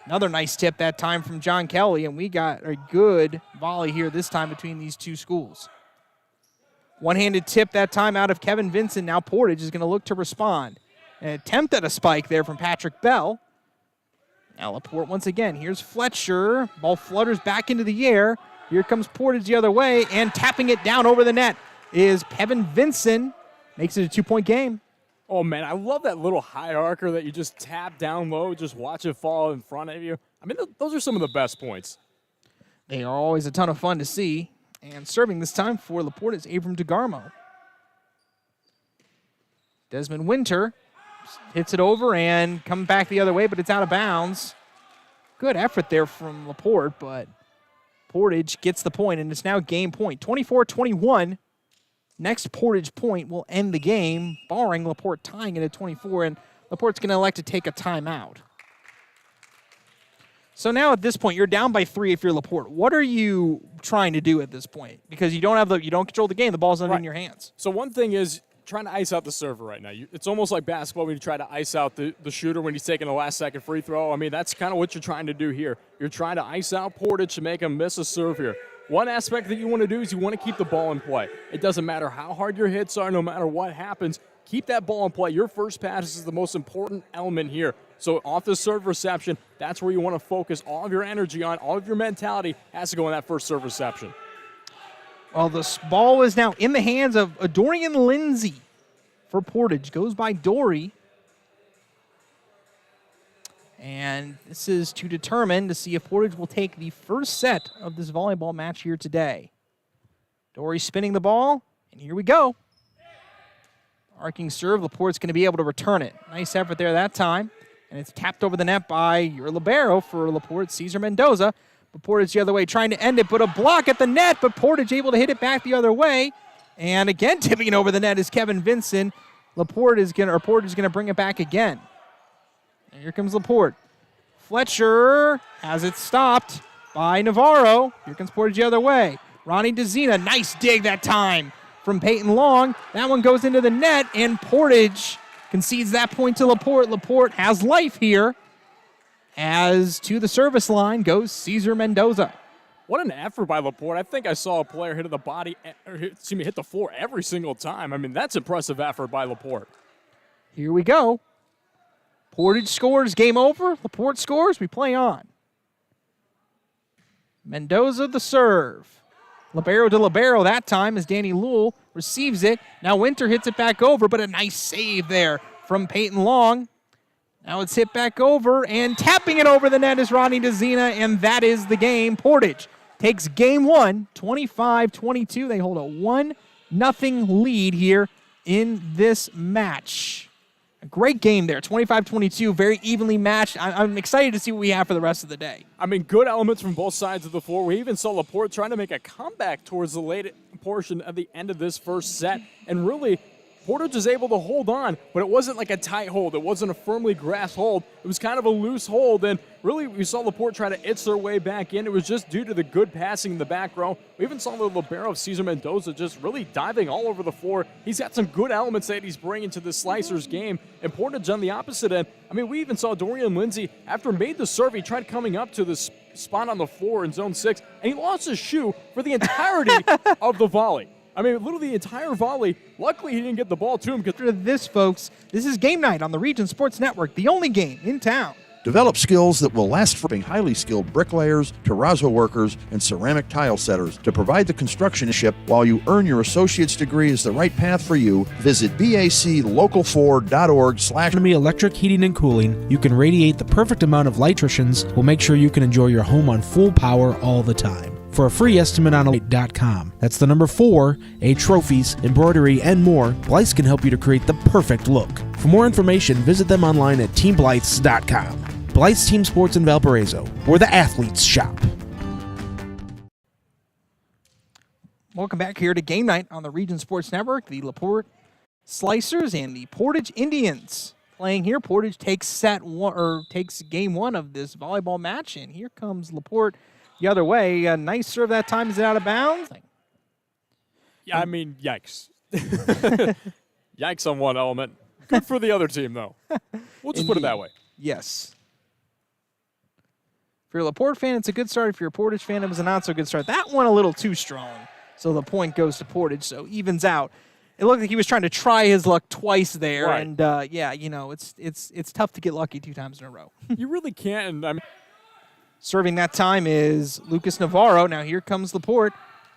Another nice tip that time from John Kelly, and we got a good volley here this time between these two schools. One-handed tip that time out of Kevin Vincent. Now Portage is going to look to respond. An attempt at a spike there from Patrick Bell. Now LaPorte once again. Here's Fletcher. Ball flutters back into the air. Here comes Portage the other way, and tapping it down over the net is Kevin Vincent. Makes it a 2-point game. Oh, man, I love that little high arcer that you just tap down low, just watch it fall in front of you. I mean, those are some of the best points. They are always a ton of fun to see. And serving this time for LaPorte is Avram DeGarmo. Desmond Winter hits it over and come back the other way, but it's out of bounds. Good effort there from LaPorte, but Portage gets the point, and it's now game point. 24-21. Next Portage point will end the game, barring LaPorte tying it at 24, and LaPorte's going to elect to take a timeout. So now at this point, you're down by 3 if you're LaPorte. What are you trying to do at this point? Because you don't control the game. The ball's not in your hands. So one thing is trying to ice out the server right now. It's almost like basketball when you try to ice out the shooter when he's taking a last-second free throw. I mean, that's kind of what you're trying to do here. You're trying to ice out Portage to make him miss a serve here. One aspect that you want to do is you want to keep the ball in play. It doesn't matter how hard your hits are, no matter what happens, keep that ball in play. Your first pass is the most important element here. So off the serve reception, that's where you want to focus all of your energy on. All of your mentality has to go in that first serve reception. Well, this ball is now in the hands of Dorian Lindsay for Portage. Goes by Dory. And this is to determine to see if Portage will take the first set of this volleyball match here today. Dory spinning the ball, and here we go. Arcing serve, LaPorte's going to be able to return it. Nice effort there that time. And it's tapped over the net by your libero for LaPorte, Cesar Mendoza. But Portage the other way, trying to end it, but a block at the net, but Portage able to hit it back the other way. And again, tipping it over the net is Kevin Vinson. Portage is going to bring it back again. And here comes LaPorte. Fletcher has it stopped by Navarro. Here comes Portage the other way. Ronnie DeZina, nice dig that time from Peyton Long. That one goes into the net, and Portage concedes that point to LaPorte. LaPorte has life here. As to the service line goes Cesar Mendoza. What an effort by LaPorte. I think I saw a player hit the body, hit the floor every single time. I mean, that's impressive effort by LaPorte. Here we go. Portage scores, game over. LaPorte scores, we play on. Mendoza the serve. Libero to libero that time as Danny Lewell receives it. Now Winter hits it back over, but a nice save there from Peyton Long. Now it's hit back over, and tapping it over the net is Ronnie DeZina, and that is the game. Portage takes game one, 25-22. They hold a 1-0 lead here in this match. A great game there, 25-22, very evenly matched. I'm excited to see what we have for the rest of the day. I mean, good elements from both sides of the floor. We even saw LaPorte trying to make a comeback towards the late portion of the end of this first set, and really, Portage was able to hold on, but it wasn't like a tight hold. It wasn't a firmly grasped hold. It was kind of a loose hold, and really we saw LaPorte try to itch their way back in. It was just due to the good passing in the back row. We even saw the libero of Cesar Mendoza just really diving all over the floor. He's got some good elements that he's bringing to the Slicers game, and Portage on the opposite end. I mean, we even saw Dorian Lindsay, after made the serve, he tried coming up to this spot on the floor in zone 6, and he lost his shoe for the entirety of the volley. I mean, literally the entire volley. Luckily, he didn't get the ball to him. After this, folks, this is Game Night on the Region Sports Network, the only game in town. Develop skills that will last for highly skilled bricklayers, terrazzo workers, and ceramic tile setters. To provide the construction ship while you earn your associate's degree is the right path for you. Visit baclocal4.org/. Economy Electric Heating and Cooling, you can radiate the perfect amount of electricians will make sure you can enjoy your home on full power all the time. For a free estimate on Blythe.com. That's the number 4, trophies, embroidery, and more. Blythe can help you to create the perfect look. For more information, visit them online at teamblythes.com. Blythe's Team Sports in Valparaiso, where the athletes shop. Welcome back here to Game Night on the Region Sports Network. The LaPorte Slicers and the Portage Indians playing here. Portage takes game one of this volleyball match, and here comes LaPorte the other way. A nice serve that time. Is it out of bounds? Yeah, I mean, yikes. Yikes on one element. Good for the other team, though. We'll just put it that way. Yes. If you're a LaPorte fan, it's a good start. If you're a Portage fan, it was a not-so-good start. That one a little too strong, so the point goes to Portage, so evens out. It looked like he was trying to try his luck twice there, right. And, yeah, you know, it's tough to get lucky 2 times in a row. You really can't. I mean, serving that time is Lucas Navarro. Now here comes LaPorte.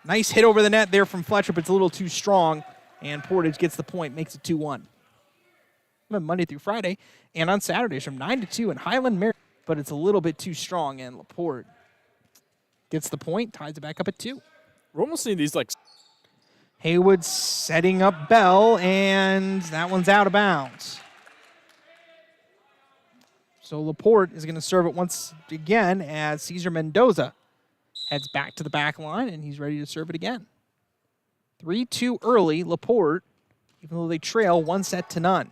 Nice hit over the net there from Fletcher, but it's a little too strong. And Portage gets the point, makes it 2-1. Monday through Friday, and on Saturdays from 9 to 2 in Highland, Maryland. But it's a little bit too strong, and LaPorte gets the point, ties it back up at 2. We're almost seeing these, like... Haywood setting up Bell, and that one's out of bounds. So LaPorte is going to serve it once again as Cesar Mendoza heads back to the back line, and he's ready to serve it again. 3-2 early, LaPorte, even though they trail 1-0.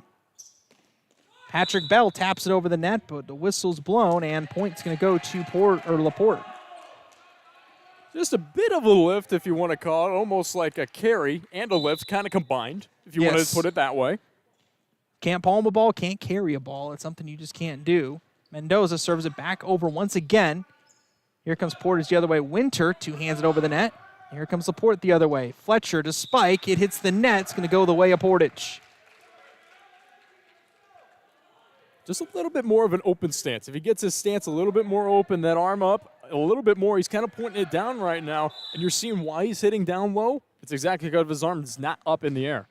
Patrick Bell taps it over the net, but the whistle's blown, and point's going to go to LaPorte. Just a bit of a lift, if you want to call it, almost like a carry and a lift, kind of combined, if you want to put it that way. Can't palm a ball, can't carry a ball. It's something you just can't do. Mendoza serves it back over once again. Here comes Portage the other way. Winter, 2 hands it over the net. Here comes LaPorte the other way. Fletcher to spike. It hits the net. It's going to go the way of Portage. Just a little bit more of an open stance. If he gets his stance a little bit more open, that arm up a little bit more, he's kind of pointing it down right now, and you're seeing why he's hitting down low. It's exactly because his arm is not up in the air.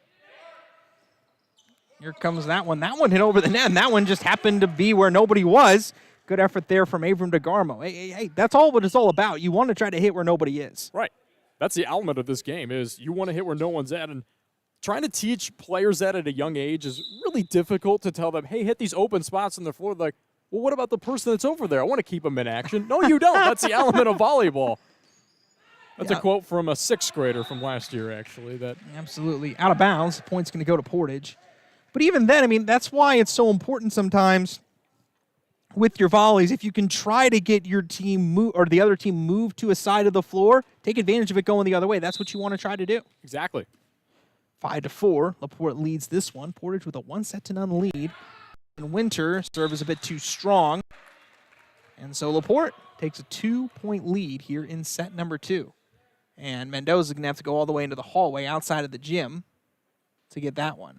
Here comes that one. That one hit over the net, and that one just happened to be where nobody was. Good effort there from Abram DeGarmo. Hey, that's all what it's all about. You want to try to hit where nobody is. Right. That's the element of this game, is you want to hit where no one's at, and trying to teach players that at a young age is really difficult to tell them, hey, hit these open spots on the floor. Like, well, what about the person that's over there? I want to keep them in action. No, you don't. That's the element of volleyball. That's a quote from a 6th grader from last year, actually. Absolutely. Out of bounds. The point's going to go to Portage. But even then, I mean, that's why it's so important sometimes with your volleys. If you can try to get your team or the other team move to a side of the floor, take advantage of it going the other way. That's what you want to try to do. Exactly. 5-4. LaPorte leads this one. Portage with a 1-0 lead. And Winter serve is a bit too strong. And so LaPorte takes a 2-point lead here in set number 2. And Mendoza is going to have to go all the way into the hallway outside of the gym to get that one.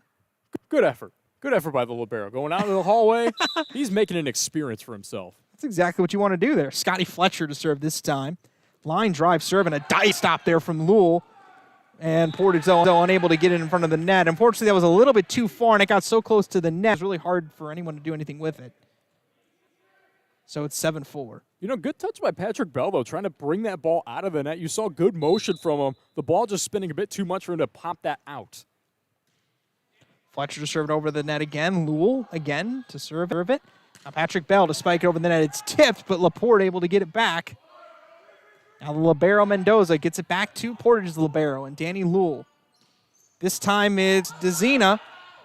Good effort. Good effort by the libero. Going out into the hallway, he's making an experience for himself. That's exactly what you want to do there. Scotty Fletcher to serve this time. Line drive serve and a dice stop there from Lowell. And Portage, though, unable to get it in front of the net. Unfortunately, that was a little bit too far, and it got so close to the net. It's really hard for anyone to do anything with it. So it's 7-4. You know, good touch by Patrick Bell, though, trying to bring that ball out of the net. You saw good motion from him. The ball just spinning a bit too much for him to pop that out. Fletcher to serve it over the net again. Lowell again to serve it. Now Patrick Bell to spike it over the net. It's tipped, but LaPorte able to get it back. Now the libero Mendoza gets it back to Portage's libero and Danny Lowell. This time it's DeZina,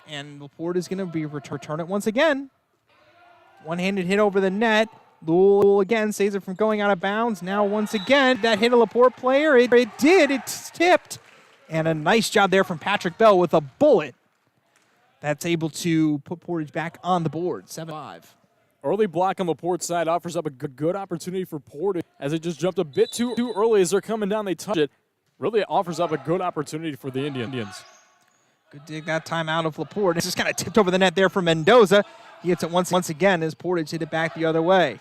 and LaPorte is going to be return it once again. One-handed hit over the net. Lowell again saves it from going out of bounds. Now once again, that hit a LaPorte player. It did. It's tipped. And a nice job there from Patrick Bell with a bullet. That's able to put Portage back on the board, 7-5. Early block on LaPorte's side offers up a good opportunity for Portage as it just jumped a bit too early as they're coming down. They touch it. Really offers up a good opportunity for the Indians. Good dig that time out of LaPorte. It's just kind of tipped over the net there for Mendoza. He hits it once again as Portage hit it back the other way.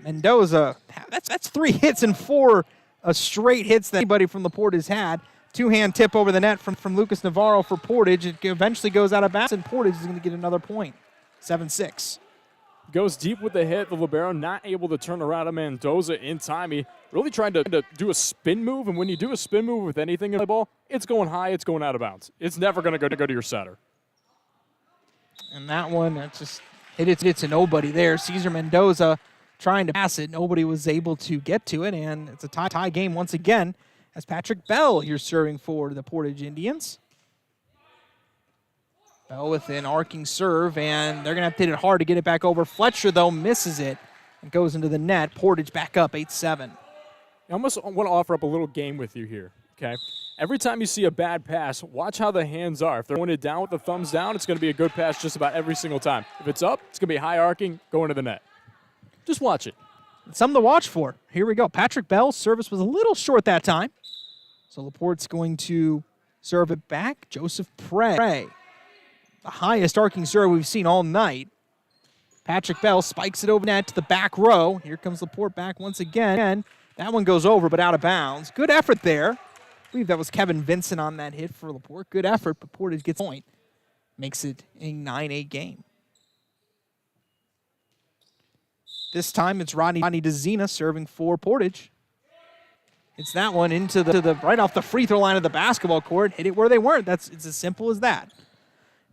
Mendoza, that's 3 hits and 4 straight hits that anybody from LaPorte has had. 2-hand tip over the net from Lucas Navarro for Portage. It eventually goes out of bounds, and Portage is going to get another point. 7-6. Goes deep with the hit. The libero not able to turn around on Mendoza in time. He really tried to do a spin move, and when you do a spin move with anything in the ball, it's going high, it's going out of bounds. It's never going to go to your setter. And that one, that just hit it to nobody there. Cesar Mendoza trying to pass it. Nobody was able to get to it, and it's a tie game once again. As Patrick Bell here serving for the Portage Indians. Bell with an arcing serve, and they're going to have to hit it hard to get it back over. Fletcher, though, misses it and goes into the net. Portage back up 8-7. I almost want to offer up a little game with you here, okay? Every time you see a bad pass, watch how the hands are. If they're pointed down with the thumbs down, it's going to be a good pass just about every single time. If it's up, it's going to be high arcing, going to the net. Just watch it. Something to watch for. Here we go. Patrick Bell's service was a little short that time. So LaPorte's going to serve it back. Joseph Prey. The highest arcing serve we've seen all night. Patrick Bell spikes it over net to the back row. Here comes LaPorte back once again. That one goes over, but out of bounds. Good effort there. I believe that was Kevin Vincent on that hit for LaPorte. Good effort, but Portage gets a point. Makes it a 9-8 game. This time it's Rodney DeZina serving for Portage. It's that one into the right off the free throw line of the basketball court. Hit it where they weren't. It's as simple as that.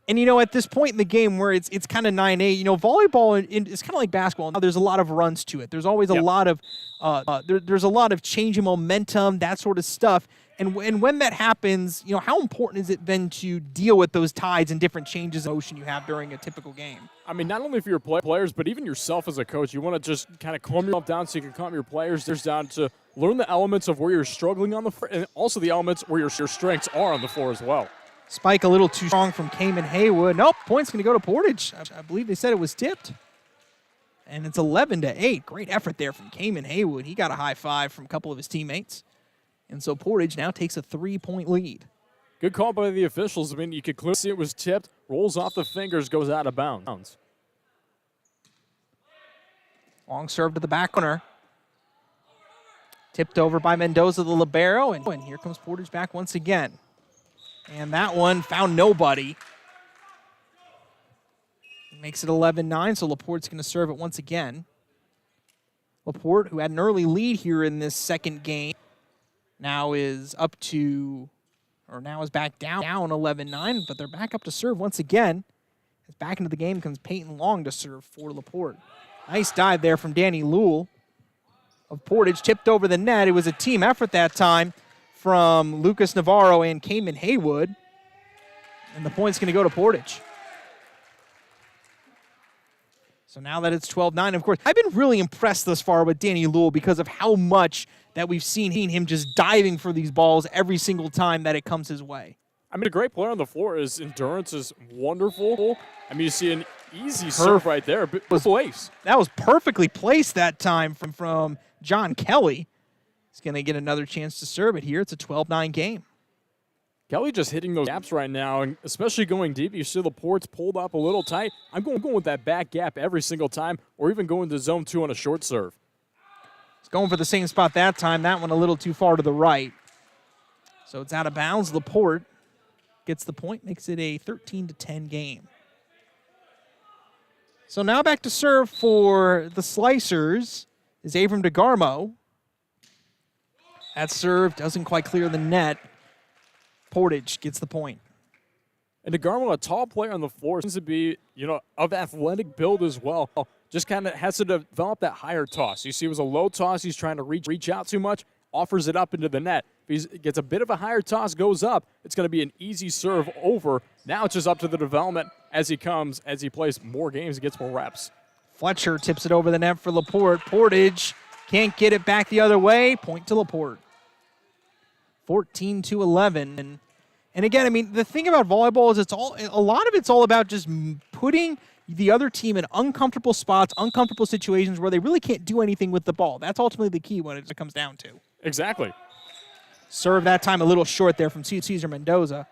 And, at this point in the game where it's kind of 9-8, volleyball it's kind of like basketball. Now, there's a lot of runs to it. There's always a lot of there's a lot of change in momentum, that sort of stuff. And when that happens, how important is it then to deal with those tides and different changes of motion you have during a typical game? I mean, not only for your players, but even yourself as a coach. You want to just kind of calm yourself down so you can calm your players down to learn the elements of where you're struggling on the floor and also the elements where your strengths are on the floor as well. Spike a little too strong from Cayman Haywood. Nope, point's going to go to Portage. I believe they said it was tipped. And it's 11-8. Great effort there from Cayman Haywood. He got a high five from a couple of his teammates. And so Portage now takes a 3-point lead. Good call by the officials. I mean, you could clearly see it was tipped, rolls off the fingers, goes out of bounds. Long serve to the back corner. Tipped over by Mendoza, the libero. And here comes Portage back once again. And that one found nobody. Makes it 11-9, so LaPorte's going to serve it once again. LaPorte, who had an early lead here in this second game, now is back down 11-9, but they're back up to serve once again. As back into the game comes Peyton Long to serve for LaPorte. Nice dive there from Danny Lewell of Portage, tipped over the net. It was a team effort that time from Lucas Navarro and Cayman Haywood. And the point's going to go to Portage. So now that it's 12-9, of course, I've been really impressed thus far with Danny Lewell because of how much that we've seen him just diving for these balls every single time that it comes his way. I mean, a great player on the floor. His endurance is wonderful. I mean, you see an easy serve right there. That was perfectly placed that time from John Kelly. He's going to get another chance to serve it here. It's a 12-9 game. Kelly just hitting those gaps right now, and especially going deep. You see LaPorte's pulled up a little tight. I'm going with that back gap every single time, or even going to zone 2 on a short serve. He's going for the same spot that time. That one a little too far to the right. So it's out of bounds. LaPorte gets the point, makes it a 13-10 game. So now back to serve for the Slicers is Abram DeGarmo. That serve doesn't quite clear the net. Portage gets the point. And DeGarmo, a tall player on the floor, seems to be, of athletic build as well. Just kind of has to develop that higher toss. You see it was a low toss. He's trying to reach out too much, offers it up into the net. If he gets a bit of a higher toss, goes up, it's going to be an easy serve over. Now it's just up to the development as he plays more games, he gets more reps. Fletcher tips it over the net for LaPorte. Portage can't get it back the other way. Point to LaPorte. 14-11. And again, I mean, the thing about volleyball is a lot of it's all about just putting the other team in uncomfortable spots, uncomfortable situations where they really can't do anything with the ball. That's ultimately the key when it comes down to. Exactly. Serve that time a little short there from Cesar Mendoza.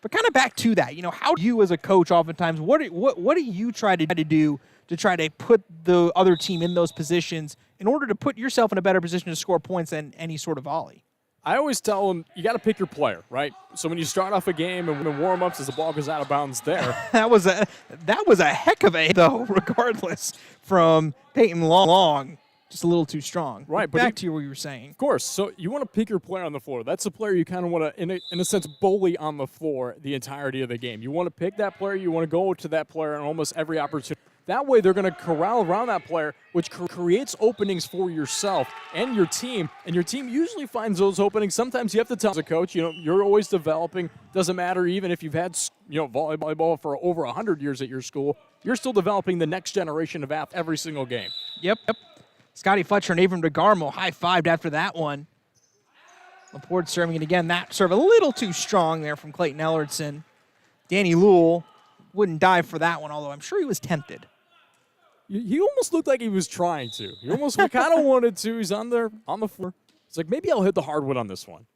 But kind of back to that, how do you as a coach oftentimes, what do you try to do to try to put the other team in those positions in order to put yourself in a better position to score points than any sort of volley? I always tell them, you got to pick your player, right? So when you start off a game and when warm-ups, as the ball goes out of bounds there. that was a heck of a, though, regardless, from Peyton Long. Just a little too strong. Right. But back to what you were saying. Of course. So you want to pick your player on the floor. That's the player you kind of want to, in a sense, bully on the floor the entirety of the game. You want to pick that player. You want to go to that player in almost every opportunity. That way they're going to corral around that player, which creates openings for yourself and your team. And your team usually finds those openings. Sometimes you have to tell as a coach, you're always developing. Doesn't matter even if you've had, volleyball for over 100 years at your school. You're still developing the next generation of athletes every single game. Yep. Scotty Fletcher and Abram DeGarmo high-fived after that one. LaPorte serving it again. That serve a little too strong there from Clayton Ellertson. Danny Lewell wouldn't dive for that one, although I'm sure he was tempted. He almost looked like he was trying to. He almost kind of wanted to. He's on the floor. It's like, maybe I'll hit the hardwood on this one.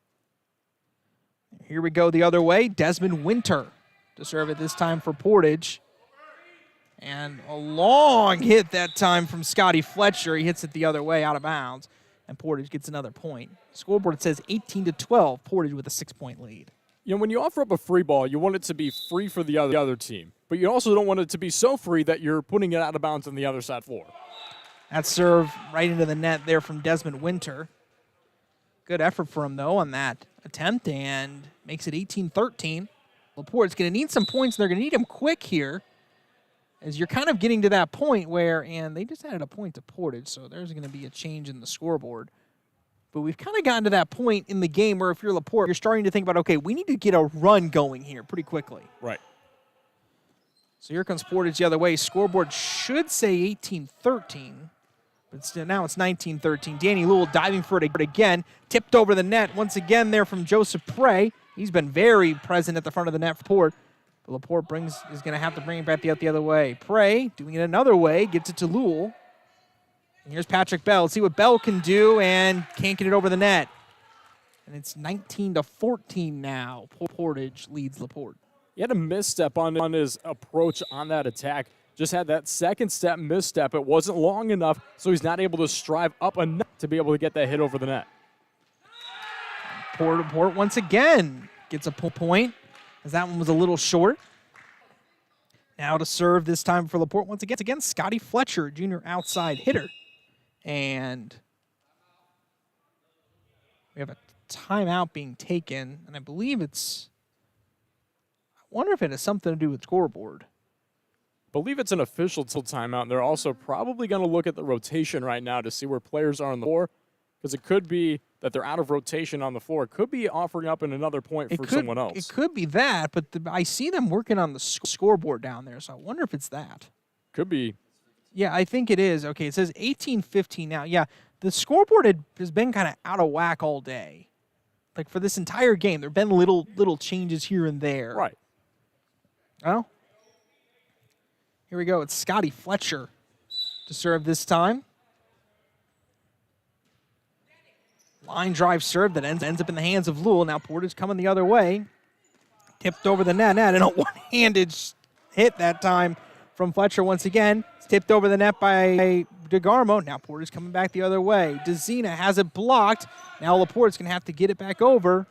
Here we go the other way. Desmond Winter to serve it this time for Portage. And a long hit that time from Scotty Fletcher. He hits it the other way out of bounds. And Portage gets another point. Scoreboard says 18-12. Portage with a 6-point lead. When you offer up a free ball, you want it to be free for the other team. But you also don't want it to be so free that you're putting it out of bounds on the other side floor. That serve right into the net there from Desmond Winter. Good effort for him, though, on that attempt, and makes it 18-13. LaPorte's going to need some points. They're going to need them quick here, as you're kind of getting to that point where, and they just added a point to Portage, so there's going to be a change in the scoreboard. But we've kind of gotten to that point in the game where if you're LaPorte, you're starting to think about, okay, we need to get a run going here pretty quickly. Right. So here comes Portage the other way. Scoreboard should say 18-13, but still, now it's 19-13. Danny Lewell diving for it again. Tipped over the net once again there from Joseph Prey. He's been very present at the front of the net for Port. But LaPorte is going to have to bring it back the other way. Prey doing it another way, gets it to Lewell. And here's Patrick Bell. Let's see what Bell can do, and can't get it over the net. And it's 19-14 now. Portage leads LaPorte. He had a misstep on his approach on that attack. Just had that second step misstep. It wasn't long enough, so he's not able to strive up enough to be able to get that hit over the net. Port once again gets a point, as that one was a little short. Now to serve this time for LaPorte once again, Scotty Fletcher, junior outside hitter. And we have a timeout being taken, and I believe I wonder if it has something to do with scoreboard. Believe it's an official timeout, and they're also probably going to look at the rotation right now to see where players are on the floor, because it could be that they're out of rotation on the floor. It could be offering up in another point for someone else. It could be that, but I see them working on the scoreboard down there, so I wonder if it's that. Could be. Yeah, I think it is. Okay, it says 18-15 now. Yeah, the scoreboard has been kind of out of whack all day. Like for this entire game, there have been little changes here and there. Right. Oh. Here we go. It's Scotty Fletcher to serve this time. Line drive serve that ends up in the hands of Lewell. Now Portage coming the other way. Tipped over the net, and a one-handed hit that time from Fletcher once again. It's tipped over the net by DeGarmo. Now Portage coming back the other way. DeZina has it blocked. Now LaPorte's going to have to get it back over.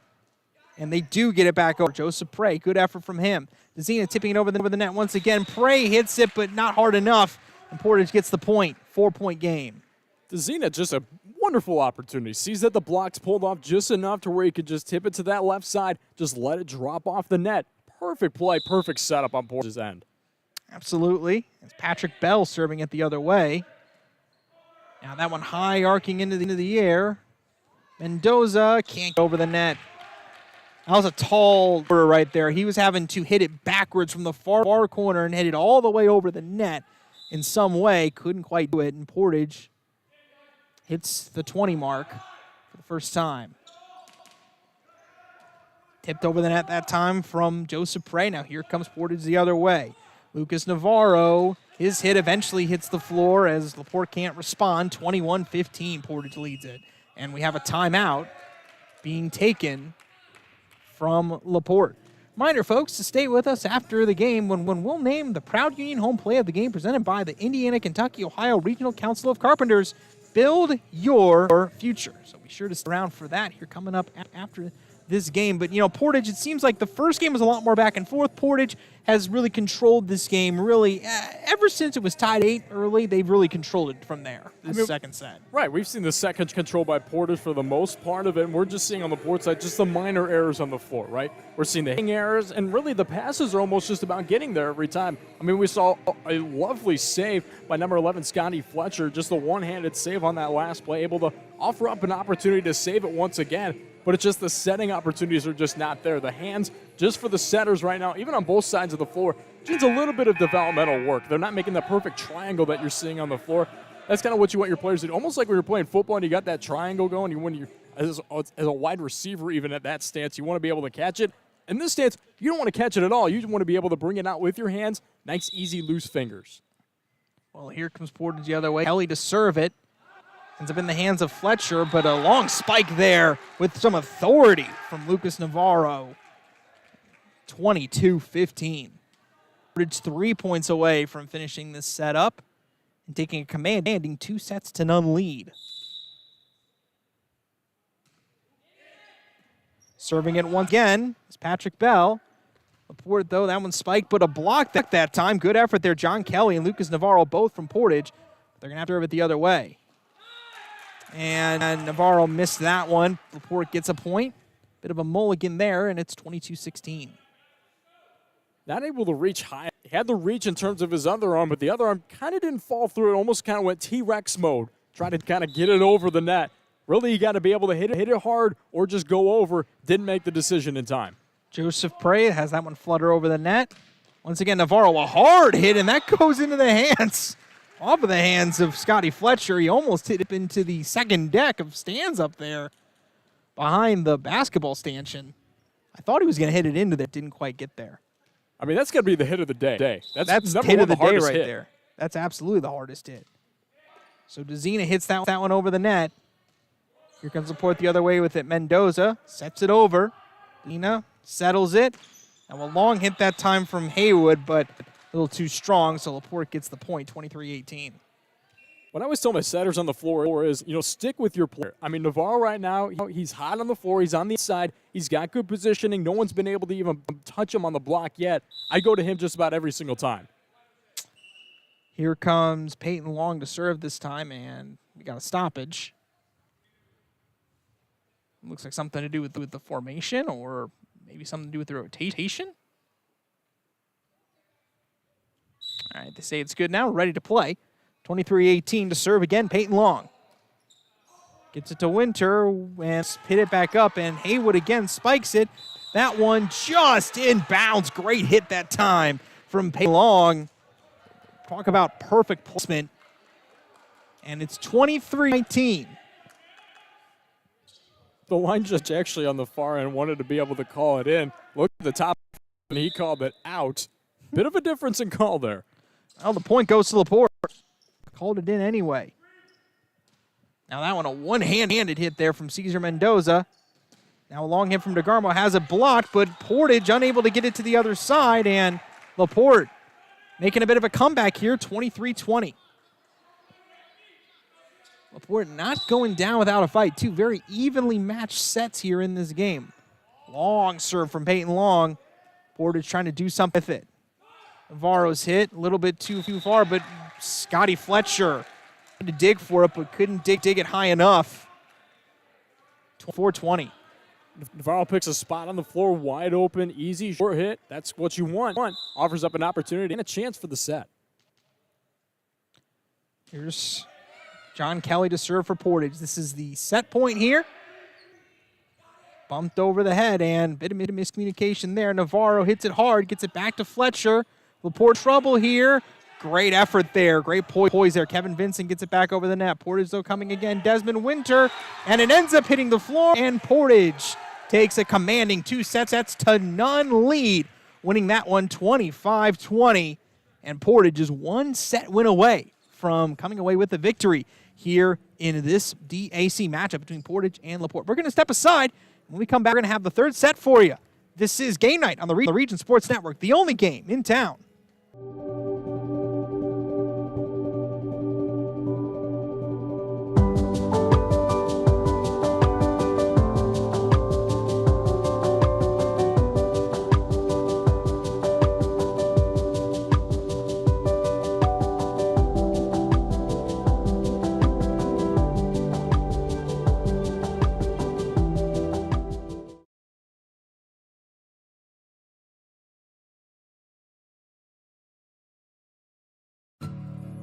And they do get it back over. Joseph Prey, good effort from him. DeZina tipping it over the net once again. Prey hits it, but not hard enough. And Portage gets the point. 4-point game. DeZina, just a wonderful opportunity. Sees that the block's pulled off just enough to where he could just tip it to that left side. Just let it drop off the net. Perfect play, perfect setup on Portage's end. Absolutely. It's Patrick Bell serving it the other way. Now that one high arcing into the air. Mendoza can't go over the net. That was a tall order right there. He was having to hit it backwards from the far corner and hit it all the way over the net in some way. Couldn't quite do it, and Portage hits the 20 mark for the first time. Tipped over the net that time from Joseph Prey. Now here comes Portage the other way. Lucas Navarro, his hit eventually hits the floor as LaPorte can't respond. 21-15, Portage leads it. And we have a timeout being taken from LaPorte. Reminder, folks, to stay with us after the game when we'll name the Proud Union home play of the game presented by the Indiana, Kentucky, Ohio Regional Council of Carpenters. Build your future. So be sure to stick around for that here coming up after this game. But, Portage, it seems like the first game was a lot more back and forth. Portage has really controlled this game really ever since it was tied 8 early. They've really controlled it from there, second set. Right, we've seen the second control by Portage for the most part of it, and we're just seeing on the Port side just the minor errors on the floor, right? We're seeing the hitting errors, and really the passes are almost just about getting there every time. I mean, we saw a lovely save by number 11, Scotty Fletcher, just a one-handed save on that last play, able to offer up an opportunity to save it once again. But it's just the setting opportunities are just not there. The hands, just for the setters right now, even on both sides of the floor, needs a little bit of developmental work. They're not making the perfect triangle that you're seeing on the floor. That's kind of what you want your players to do. Almost like when you're playing football and you got that triangle going, as a wide receiver even at that stance, you want to be able to catch it. In this stance, you don't want to catch it at all. You just want to be able to bring it out with your hands. Nice, easy, loose fingers. Well, here comes Portage the other way. Kelly to serve it. Ends up in the hands of Fletcher, but a long spike there with some authority from Lucas Navarro. 22-15. Portage 3 points away from finishing this set up and taking a commanding 2-0 lead. Serving it once again is Patrick Bell. LaPorte, though, that one spiked, but a block that time. Good effort there. John Kelly and Lucas Navarro, both from Portage. They're going to have to serve it the other way. And Navarro missed that one. LaPorte gets a point. Bit of a mulligan there, and it's 22-16. not able to reach high. He had the reach in terms of his other arm, but the other arm kind of didn't fall through. It almost kind of went T-Rex mode, trying to kind of get it over the net. Really, you got to be able to hit it hard or just go over. Didn't make the decision in time. Joseph Prey has that one flutter over the net. Once again, Navarro, a hard hit, and that goes into the hands, off of the hands of Scotty Fletcher. He almost hit it into the second deck of stands up there behind the basketball stanchion. I thought he was going to hit it into there. Didn't quite get there. I mean, that's got to be the hit of the day. That's number hit one, of the day right hit. there. That's absolutely the hardest hit. So DeZena hits that one over the net. Here comes LaPorte the other way with it. Mendoza sets it over. DeZena settles it. Now a long hit that time from Haywood, but a little too strong, so LaPorte gets the point, 23-18. What I always tell my setters on the floor is, stick with your player. I mean, Navarro right now, he's hot on the floor. He's on the side. He's got good positioning. No one's been able to even touch him on the block yet. I go to him just about every single time. Here comes Peyton Long to serve this time, and we got a stoppage. Looks like something to do with the formation, or maybe something to do with the rotation. All right, they say it's good now. We're ready to play. 23-18 to serve again, Peyton Long. Gets it to Winter and hit it back up, and Haywood again spikes it. That one just in bounds. Great hit that time from Peyton Long. Talk about perfect placement. And it's 23-19. The line judge actually on the far end wanted to be able to call it in. Looked at the top, and he called it out. Bit of a difference in call there. Well, the point goes to LaPorte. Called it in anyway. Now that one, a one-handed hit there from Cesar Mendoza. Now a long hit from DeGarmo has it blocked, but Portage unable to get it to the other side, and LaPorte making a bit of a comeback here, 23-20. LaPorte not going down without a fight. Two very evenly matched sets here in this game. Long serve from Peyton Long. Portage trying to do something with it. Navarro's hit, a little bit too far, but Scotty Fletcher had to dig for it, but couldn't dig it high enough. 4-20. Navarro picks a spot on the floor, wide open, easy, short hit. That's what you want. Offers up an opportunity and a chance for the set. Here's John Kelly to serve for Portage. This is the set point here. Bumped over the head, and bit of miscommunication there. Navarro hits it hard, gets it back to Fletcher. LaPorte trouble here. Great effort there. Great poise there. Kevin Vincent gets it back over the net. Portage, though, coming again. Desmond Winter, and it ends up hitting the floor, and Portage takes a commanding 2-0 lead, winning that one 25-20, and Portage is one set win away from coming away with the victory here in this DAC matchup between Portage and LaPorte. We're going to step aside. When we come back, we're going to have the third set for you. This is Game Night on the Region Sports Network, the only game in town.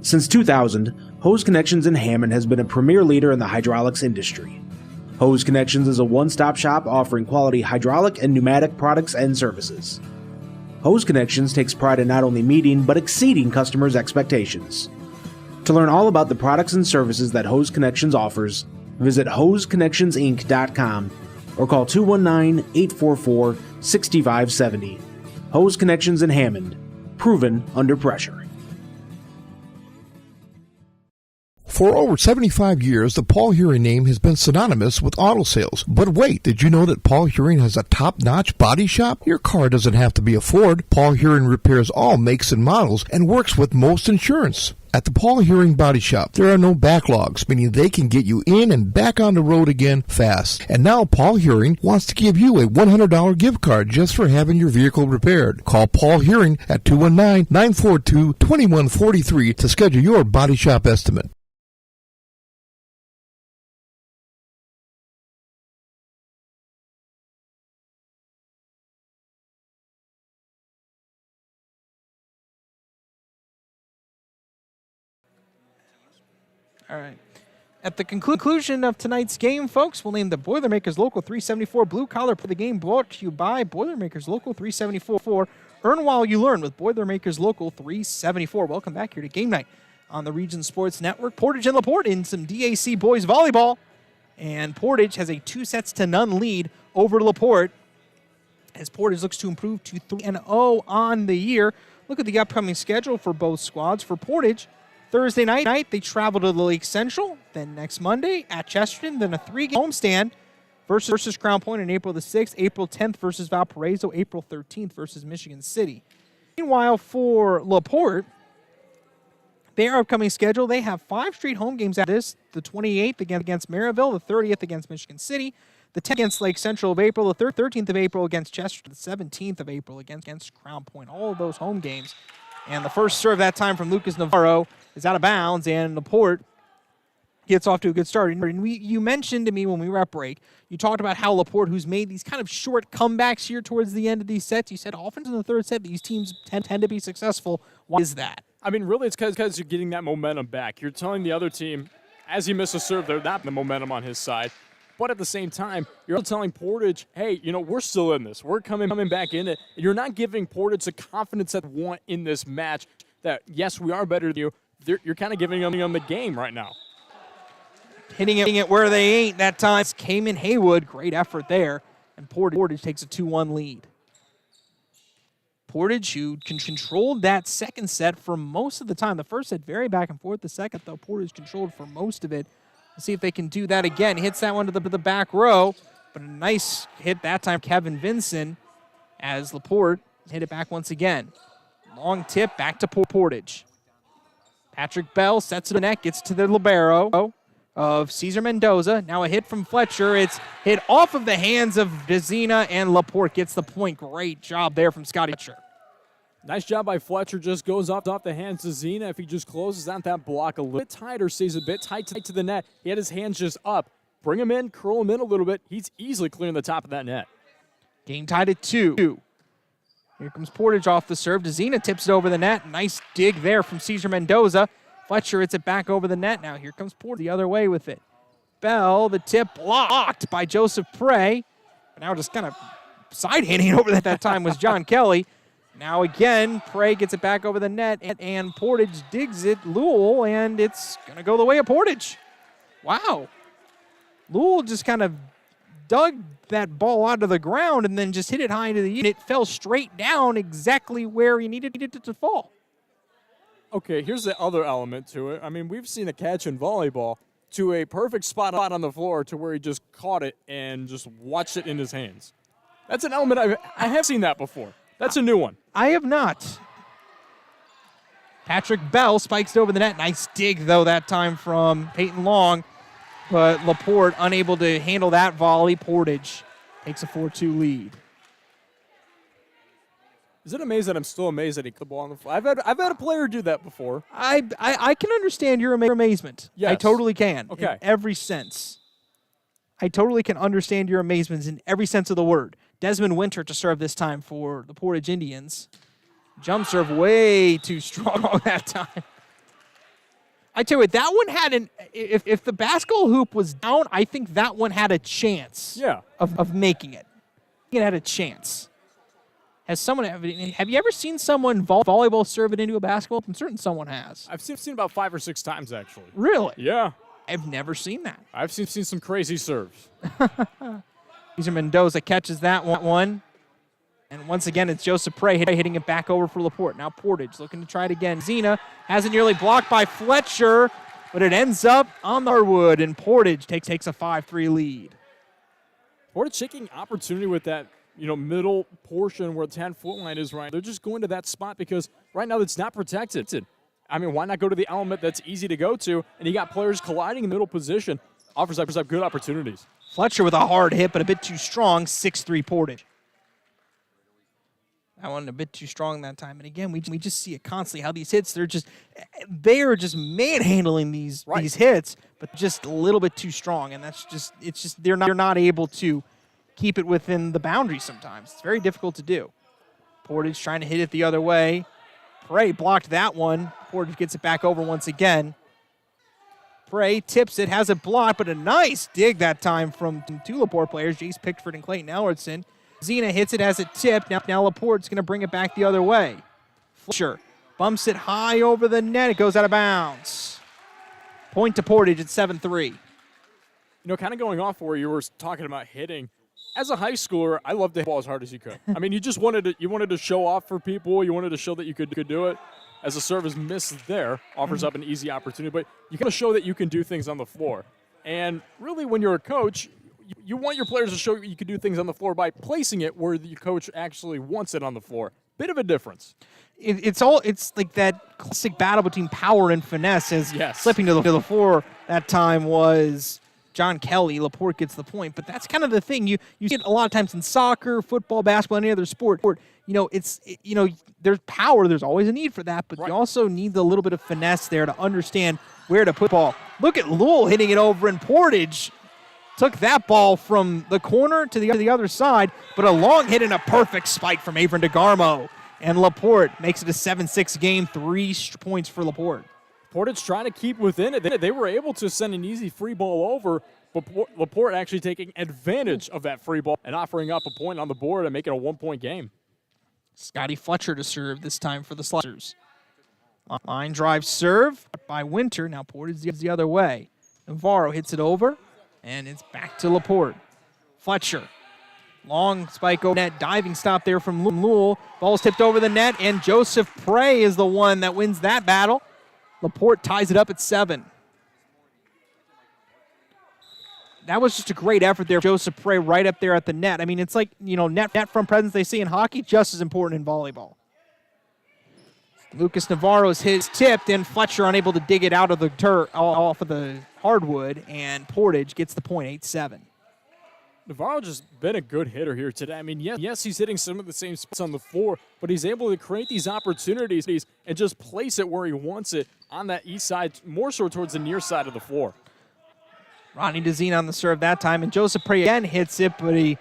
Since 2000, Hose Connections in Hammond has been a premier leader in the hydraulics industry. Hose Connections is a one-stop shop offering quality hydraulic and pneumatic products and services. Hose Connections takes pride in not only meeting but exceeding customers' expectations. To learn all about the products and services that Hose Connections offers, visit hoseconnectionsinc.com or call 219-844-6570. Hose Connections in Hammond, proven under pressure. For over 75 years, the Paul Hearing name has been synonymous with auto sales. But wait, did you know that Paul Hearing has a top-notch body shop? Your car doesn't have to be a Ford. Paul Hearing repairs all makes and models and works with most insurance. At the Paul Hearing Body Shop, there are no backlogs, meaning they can get you in and back on the road again fast. And now Paul Hearing wants to give you a $100 gift card just for having your vehicle repaired. Call Paul Hearing at 219-942-2143 to schedule your body shop estimate. All right. At the conclusion of tonight's game, folks, we'll name the Boilermakers Local 374 Blue Collar for the game, brought to you by Boilermakers Local 374. Earn while you learn with Boilermakers Local 374. Welcome back here to Game Night on the Region Sports Network. Portage and LaPorte in some DAC boys volleyball. And Portage has a 2-0 lead over LaPorte as Portage looks to improve to 3-0 on the year. Look at the upcoming schedule for both squads. For Portage, Thursday night, they travel to the Lake Central. Then next Monday at Chesterton. Then a 3-game homestand versus Crown Point on April the 6th. April 10th versus Valparaiso. April 13th versus Michigan City. Meanwhile, for LaPorte, their upcoming schedule, they have 5 straight home games at this. The 28th against Maryville. The 30th against Michigan City. The 10th against Lake Central of April. The 13th of April against Chesterton. The 17th of April against Crown Point. All of those home games. And the first serve that time from Lucas Navarro is out of bounds, and LaPorte gets off to a good start. And you mentioned to me when we were at break, you talked about how LaPorte, who's made these kind of short comebacks here towards the end of these sets, you said often in the third set, these teams tend to be successful. Why is that? I mean, really, it's because you're getting that momentum back. You're telling the other team, as you miss a serve, they're not the momentum on his side. But at the same time, you're telling Portage, hey, we're still in this. We're coming back in it. And you're not giving Portage the confidence that they want in this match that, yes, we are better than you. You're kind of giving them the game right now. Hitting it where they ain't that time. Cayman Haywood, great effort there. And Portage takes a 2-1 lead. Portage, who controlled that second set for most of the time. The first set very back and forth. The second, though, Portage controlled for most of it. Let's see if they can do that again. Hits that one to the back row, but a nice hit that time, Kevin Vinson, as LaPorte hit it back once again. Long tip back to Portage. Patrick Bell sets it to the net, gets to the libero of Cesar Mendoza. Now a hit from Fletcher. It's hit off of the hands of Dezina, and LaPorte gets the point. Great job there from Scotty Fletcher. Nice job by Fletcher. Just goes off the hands of Zena. If he just closes out that block a little bit tighter, stays a bit tight to the net. He had his hands just up. Bring him in, curl him in a little bit. He's easily clearing the top of that net. Game tied at 2. Here comes Portage off the serve. Dezina tips it over the net. Nice dig there from Cesar Mendoza. Fletcher hits it back over the net. Now here comes Portage the other way with it. Bell, the tip blocked by Joseph Prey. But now just kind of side-handing over that time was John Kelly. Now again, Prey gets it back over the net, and Portage digs it, Lowell, and it's going to go the way of Portage. Wow. Lowell just kind of dug that ball out of the ground and then just hit it high into the unit. It fell straight down exactly where he needed it to fall. Okay, here's the other element to it. I mean, we've seen a catch in volleyball to a perfect spot on the floor to where he just caught it and just watched it in his hands. That's an element I have seen that before. That's a new one. I have not. Patrick Bell spikes it over the net. Nice dig, though, that time from Peyton Long. But LaPorte unable to handle that volley. Portage takes a 4-2 lead. Is it amazing that I'm still amazed that he put the ball on the floor? I've had a player do that before. I can understand your amazement. Yes. I totally can. Okay. In every sense. I totally can understand your amazement in every sense of the word. Desmond Winter to serve this time for the Portage Indians. Jump serve way too strong that time. I tell you what, that one had if the basketball hoop was down, I think that one had a chance of making it. It had a chance. Have you ever seen someone volleyball serve it into a basketball? I'm certain someone has. I've seen about 5 or 6 times, actually. Really? Yeah. I've never seen that. I've seen some crazy serves. Cesar Mendoza catches that one. And once again, it's Joseph Prey hitting it back over for LaPorte. Now Portage looking to try it again. Zena has it nearly blocked by Fletcher, but it ends up on the hardwood, and Portage takes a 5-3 lead. Portage taking opportunity with that middle portion where the 10-foot line is right. They're just going to that spot because right now it's not protected. I mean, why not go to the element that's easy to go to? And you got players colliding in the middle position. Offers up good opportunities. Fletcher with a hard hit, but a bit too strong. 6-3 Portage. That one a bit too strong that time. And again, we just see it constantly, how these hits, they are just manhandling these hits, but just a little bit too strong. And they're not able to keep it within the boundaries sometimes. It's very difficult to do. Portage trying to hit it the other way. Prey blocked that one. Portage gets it back over once again. Prey tips it, has it blocked, but a nice dig that time from two LaPorte players, Jace Pickford and Clayton Ellertson. Zena hits it, has it tipped. Now LaPorte's going to bring it back the other way. Fletcher bumps it high over the net. It goes out of bounds. Point to Portage at 7-3. You know, kind of going off where you were talking about hitting. As a high schooler, I loved to hit the ball as hard as you could. I mean, you just wanted to show off for people. You wanted to show that you could do it. As a serve is missed there, offers up an easy opportunity, but you got to show that you can do things on the floor. And really, when you're a coach, you want your players to show you can do things on the floor by placing it where the coach actually wants it on the floor. Bit of a difference. It's like that classic battle between power and finesse. As slipping to the floor that time was John Kelly. LaPorte gets the point, but that's kind of the thing. You see it a lot of times in soccer, football, basketball, any other sport. You know, there's power. There's always a need for that, but you also need a little bit of finesse there to understand where to put the ball. Look at Lowell hitting it over, and Portage took that ball from the corner to the other side, but a long hit and a perfect spike from Avron DeGarmo. And LaPorte makes it a 7-6 game, 3 points for LaPorte. Portage trying to keep within it. They were able to send an easy free ball over, but LaPorte actually taking advantage of that free ball and offering up a point on the board and making a 1-point game. Scotty Fletcher to serve this time for the Slicers. Line drive serve by Winter. Now Portage is the other way. Navarro hits it over, and it's back to LaPorte. Fletcher. Long spike over net, diving stop there from Lowell. Ball's tipped over the net, and Joseph Prey is the one that wins that battle. LaPorte ties it up at 7. That was just a great effort there. Joseph Prey right up there at the net. I mean, it's like, net front presence they see in hockey, just as important in volleyball. Lucas Navarro's hit tipped, and Fletcher unable to dig it out of the off of the hardwood, and Portage gets the point, 8-7. Navarro just been a good hitter here today. I mean, yes, he's hitting some of the same spots on the floor, but he's able to create these opportunities and just place it where he wants it on that east side, more so towards the near side of the floor. Rodney DeZine on the serve that time, and Joseph Prey again hits it, but he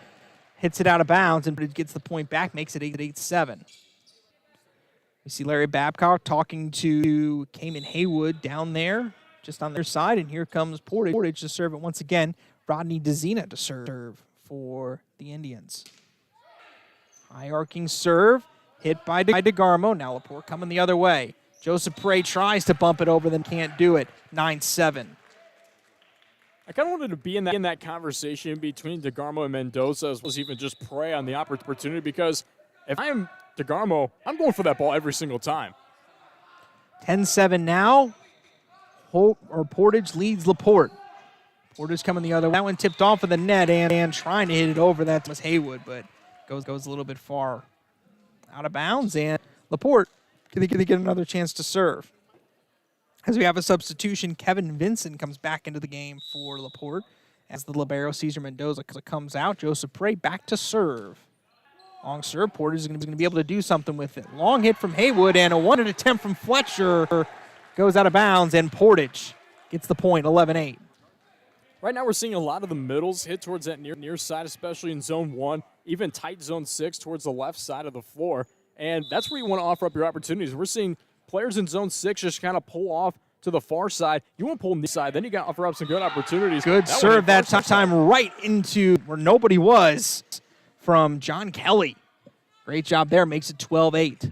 hits it out of bounds, and gets the point back, makes it 8-7. We see Larry Babcock talking to Cayman Haywood down there, just on their side, and here comes Portage to serve it once again. Rodney DeZina to serve for the Indians. High arcing serve, hit by DeGarmo. Now LaPorte coming the other way. Joseph Prey tries to bump it over, then can't do it. 9-7. I kind of wanted to be in that conversation between DeGarmo and Mendoza, as well as even just Prey on the opportunity, because if I'm DeGarmo, I'm going for that ball every single time. 10-7 now. Portage leads LaPorte. Portage coming the other way. That one tipped off of the net, and trying to hit it over. That was Haywood, but goes a little bit far out of bounds. And LaPorte going to get another chance to serve. As we have a substitution, Kevin Vincent comes back into the game for LaPorte. As the libero, Cesar Mendoza comes out. Joseph Prey back to serve. Long serve. Portage is going to be able to do something with it. Long hit from Haywood, and a one-hit attempt from Fletcher goes out of bounds, and Portage gets the point, 11-8. Right now we're seeing a lot of the middles hit towards that near side, especially in zone 1, even tight zone 6 towards the left side of the floor. And that's where you want to offer up your opportunities. We're seeing players in zone 6 just kind of pull off to the far side. You want to pull near side, then you got to offer up some good opportunities. Good serve that time right into where nobody was from John Kelly. Great job there, makes it 12-8.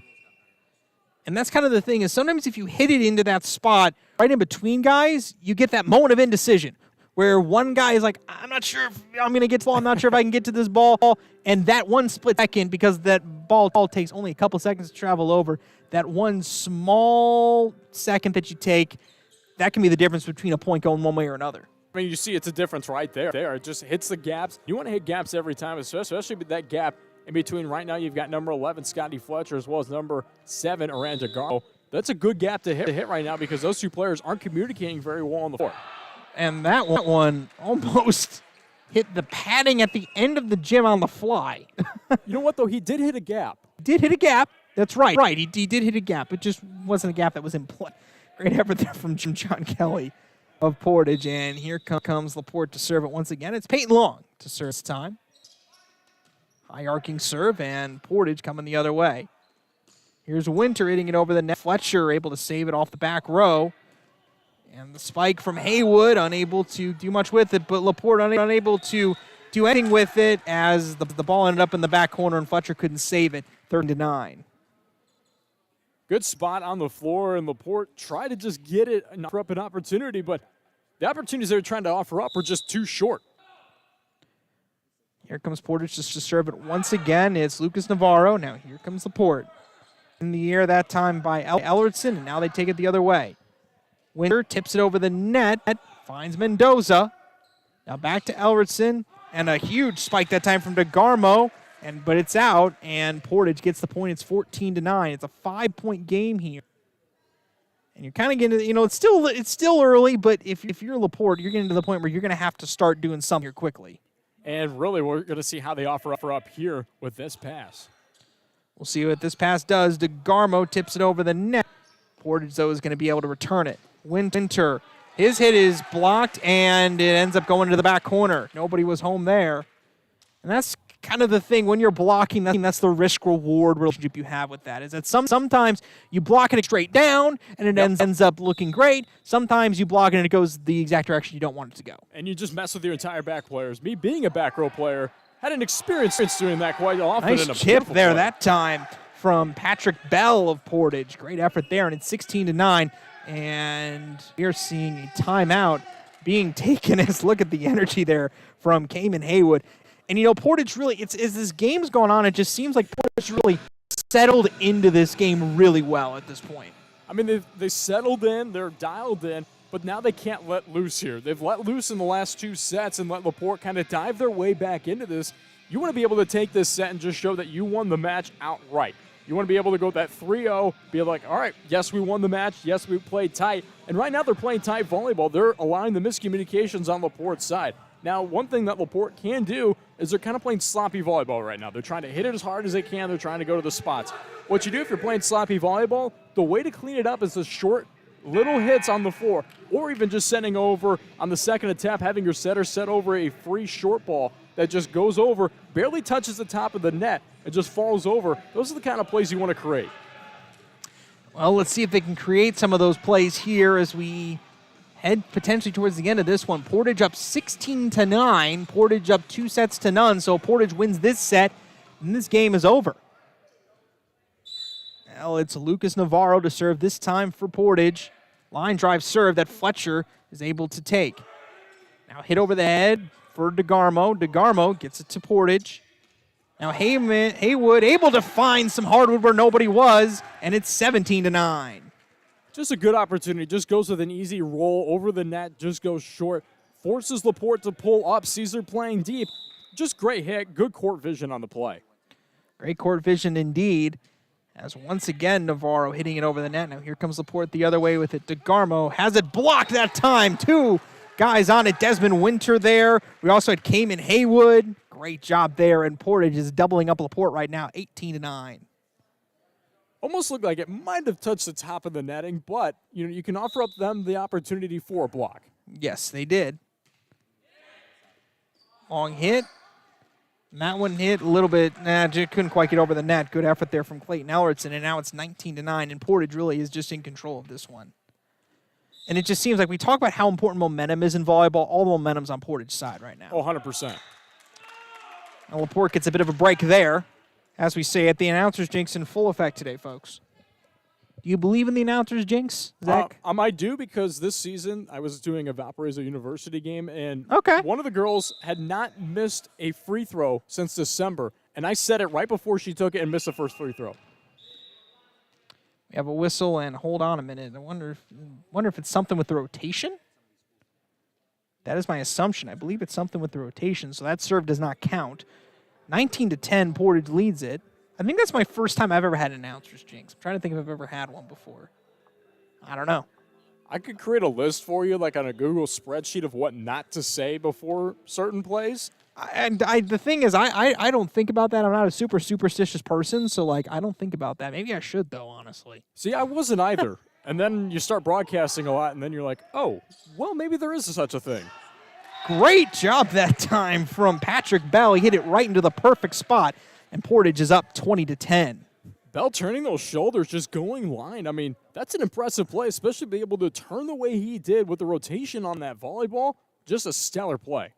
And that's kind of the thing, is sometimes if you hit it into that spot right in between guys, you get that moment of indecision where one guy is like, I'm not sure if I'm going to get to the ball, I'm not sure if I can get to this ball, and that one split second, because that ball takes only a couple seconds to travel over, that one small second that you take, that can be the difference between a point going one way or another. I mean, you see it's a difference right there. It just hits the gaps. You want to hit gaps every time, especially with that gap in between. Right now you've got number 11, Scotty Fletcher, as well as number 7, Aranda Garmo. That's a good gap to hit right now, because those two players aren't communicating very well on the floor. And that one almost hit the padding at the end of the gym on the fly. You know what, though? He did hit a gap. Did hit a gap. That's right. Right, he did hit a gap. It just wasn't a gap that was in play. Great effort there from John Kelly of Portage. And here comes LaPorte to serve it once again. It's Peyton Long to serve this time. High arcing serve, and Portage coming the other way. Here's Winter hitting it over the net. Fletcher able to save it off the back row. And the spike from Haywood, unable to do much with it, but LaPorte unable to do anything with it as the ball ended up in the back corner and Fletcher couldn't save it. 3rd-9. Good spot on the floor, and LaPorte tried to just get it and offer up an opportunity, but the opportunities they were trying to offer up were just too short. Here comes Portage just to serve it once again. It's Lucas Navarro. Now here comes LaPorte. In the air that time by Ellertson, and now they take it the other way. Winter tips it over the net, finds Mendoza. Now back to Ellertson, and a huge spike that time from DeGarmo, but it's out, and Portage gets the point. It's 14-9. It's a 5-point game here. And you're kind of getting, it's still early, but if you're LaPorte, you're getting to the point where you're going to have to start doing something here quickly. And really, we're going to see how they offer up here with this pass. We'll see what this pass does. DeGarmo tips it over the net. Portage, though, is going to be able to return it. Winter, his hit is blocked, and it ends up going to the back corner. Nobody was home there. And that's kind of the thing. When you're blocking, that's the risk-reward relationship you have with that, is that sometimes you block it straight down, and it ends up looking great. Sometimes you block it, and it goes the exact direction you don't want it to go. And you just mess with your entire back players. Me being a back row player, had an experience doing that quite often. Nice chip there that time from Patrick Bell of Portage. Great effort there, and it's 16-9. And we're seeing a timeout being taken as look at the energy there from Kamen Haywood. And, Portage really, as this game's going on, it just seems like Portage really settled into this game really well at this point. I mean, they settled in, they're dialed in, but now they can't let loose here. They've let loose in the last 2 sets and let LaPorte kind of dive their way back into this. You want to be able to take this set and just show that you won the match outright. You want to be able to go that 3-0, be like, all right, yes, we won the match. Yes, we played tight. And right now they're playing tight volleyball. They're allowing the miscommunications on LaPorte's side. Now, one thing that LaPorte can do is they're kind of playing sloppy volleyball right now. They're trying to hit it as hard as they can. They're trying to go to the spots. What you do if you're playing sloppy volleyball, the way to clean it up is the short little hits on the floor, or even just sending over on the second attempt, having your setter set over a free short ball that just goes over, barely touches the top of the net, and just falls over. Those are the kind of plays you want to create. Well, let's see if they can create some of those plays here as we head potentially towards the end of this one. Portage up 16-9. Portage up 2-0. So Portage wins this set, and this game is over. Well, it's Lucas Navarro to serve this time for Portage. Line drive serve that Fletcher is able to take. Now hit over the head for DeGarmo. DeGarmo gets it to Portage. Now Haywood able to find some hardwood where nobody was, and it's 17-9. Just a good opportunity. Just goes with an easy roll over the net. Just goes short. Forces LaPorte to pull up. Caesar playing deep. Just great hit. Good court vision on the play. Great court vision indeed. As once again, Navarro hitting it over the net. Now here comes LaPorte the other way with it. DeGarmo has it blocked that time. 2 guys on it. Desmond Winter there. We also had Kamen Haywood. Great job there. And Portage is doubling up LaPorte right now, 18-9. Almost looked like it might have touched the top of the netting, but you can offer up them the opportunity for a block. Yes, they did. Long hit. And that one hit a little bit. Just couldn't quite get over the net. Good effort there from Clayton Ellertson, and now it's 19-9, and Portage really is just in control of this one. And it just seems like we talk about how important momentum is in volleyball. All the momentum's on Portage's side right now. Oh, 100%. And LaPorte gets a bit of a break there. As we say it, the announcer's jinx in full effect today, folks. Do you believe in the announcer's jinx, Zach? I do, because this season I was doing a Valparaiso University game, and one of the girls had not missed a free throw since December, and I said it right before she took it and missed the first free throw. We have a whistle, and hold on a minute. I wonder if it's something with the rotation? That is my assumption. I believe it's something with the rotation, so that serve does not count. 19-10, Portage leads it. I think that's my first time I've ever had an announcer's jinx. I'm trying to think if I've ever had one before. I don't know. I could create a list for you, like on a Google spreadsheet of what not to say before certain plays. The thing is, I don't think about that. I'm not a super superstitious person, so I don't think about that. Maybe I should, though, honestly. See, I wasn't either. And then you start broadcasting a lot, and then you're like, oh, well, maybe there is such a thing. Great job that time from Patrick Bell. He hit it right into the perfect spot, and Portage is up 20-10. Bell turning those shoulders, just going line. I mean, that's an impressive play, especially to be able to turn the way he did with the rotation on that volleyball. Just a stellar play.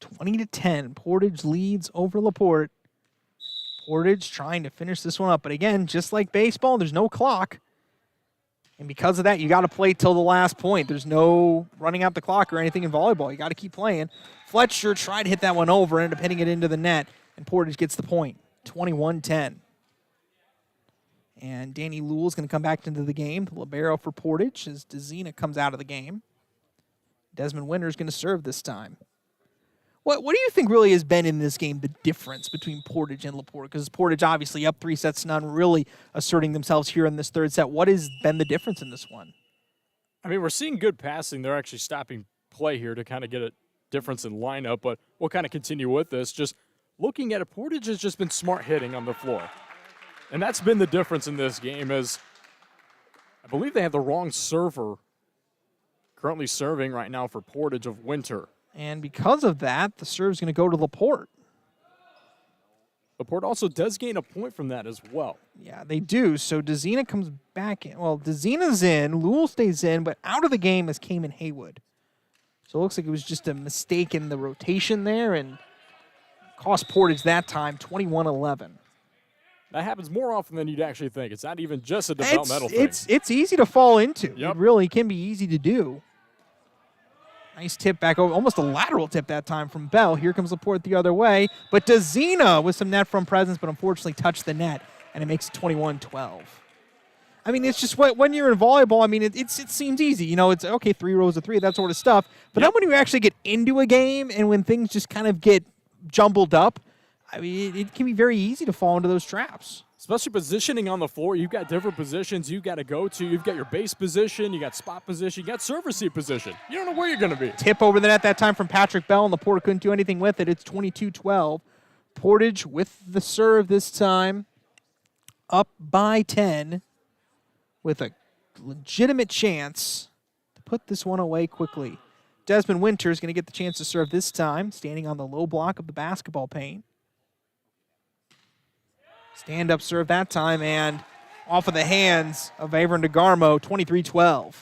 20-10, Portage leads over LaPorte. Portage trying to finish this one up. But again, just like baseball, there's no clock. And because of that, you got to play till the last point. There's no running out the clock or anything in volleyball. You got to keep playing. Fletcher tried to hit that one over, ended up hitting it into the net, and Portage gets the point. 21-10. And Danny Lewell's going to come back into the game. The libero for Portage as DeZina comes out of the game. Desmond Winter's going to serve this time. What do you think really has been in this game the difference between Portage and LaPorte? Because Portage obviously up 3-0, really asserting themselves here in this third set. What has been the difference in this one? I mean, we're seeing good passing. They're actually stopping play here to kind of get a difference in lineup, but we'll kind of continue with this. Just looking at it, Portage has just been smart hitting on the floor. And that's been the difference in this game is I believe they have the wrong server currently serving right now for Portage of Winter. And because of that, the serve's going to go to LaPorte. LaPorte also does gain a point from that as well. Yeah, they do. So DeZina comes back in. Well, DeZina's in. Lewell stays in, but out of the game is Cayman Haywood. So it looks like it was just a mistake in the rotation there and cost Portage that time 21-11. That happens more often than you'd actually think. It's not even just a developmental thing. It's easy to fall into. Yep. It really can be easy to do. Nice tip back over, almost a lateral tip that time from Bell. Here comes LaPorte the other way. But DeZina with some net from presence, but unfortunately touched the net, and it makes it 21-12. I mean, it's just when you're in volleyball, I mean, it seems easy. You know, it's okay, 3 rows of 3, that sort of stuff. But then when you actually get into a game and when things just kind of get jumbled up, I mean, it can be very easy to fall into those traps. Especially positioning on the floor. You've got different positions you've got to go to. You've got your base position, you got spot position, you got serve receive position. You don't know where you're going to be. Tip over the net that time from Patrick Bell, and LaPorte couldn't do anything with it. It's 22-12. Portage with the serve this time, up by 10 with a legitimate chance to put this one away quickly. Desmond Winter is going to get the chance to serve this time, standing on the low block of the basketball paint. Stand-up serve that time, and off of the hands of Avron DeGarmo, 23-12.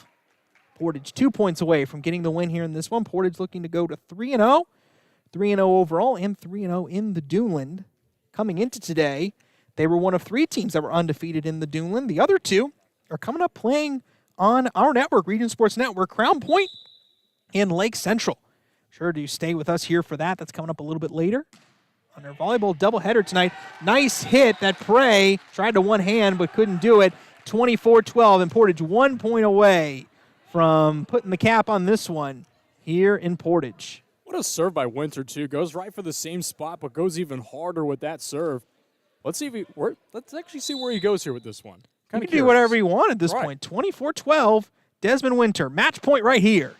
Portage 2 points away from getting the win here in this one. Portage looking to go to 3-0. 3-0 overall and 3-0 in the Duneland. Coming into today, they were one of 3 teams that were undefeated in the Duneland. The other 2 are coming up playing on our network, Region Sports Network, Crown Point and Lake Central. Sure to stay with us here for that. That's coming up a little bit later. On our volleyball doubleheader tonight. Nice hit that Prey tried to one hand but couldn't do it. 24-12, and Portage 1 point away from putting the cap on this one here in Portage. What a serve by Winter, too. Goes right for the same spot, but goes even harder with that serve. Let's actually see where he goes here with this one. You can do whatever you want at this point. 24-12, Desmond Winter. Match point right here.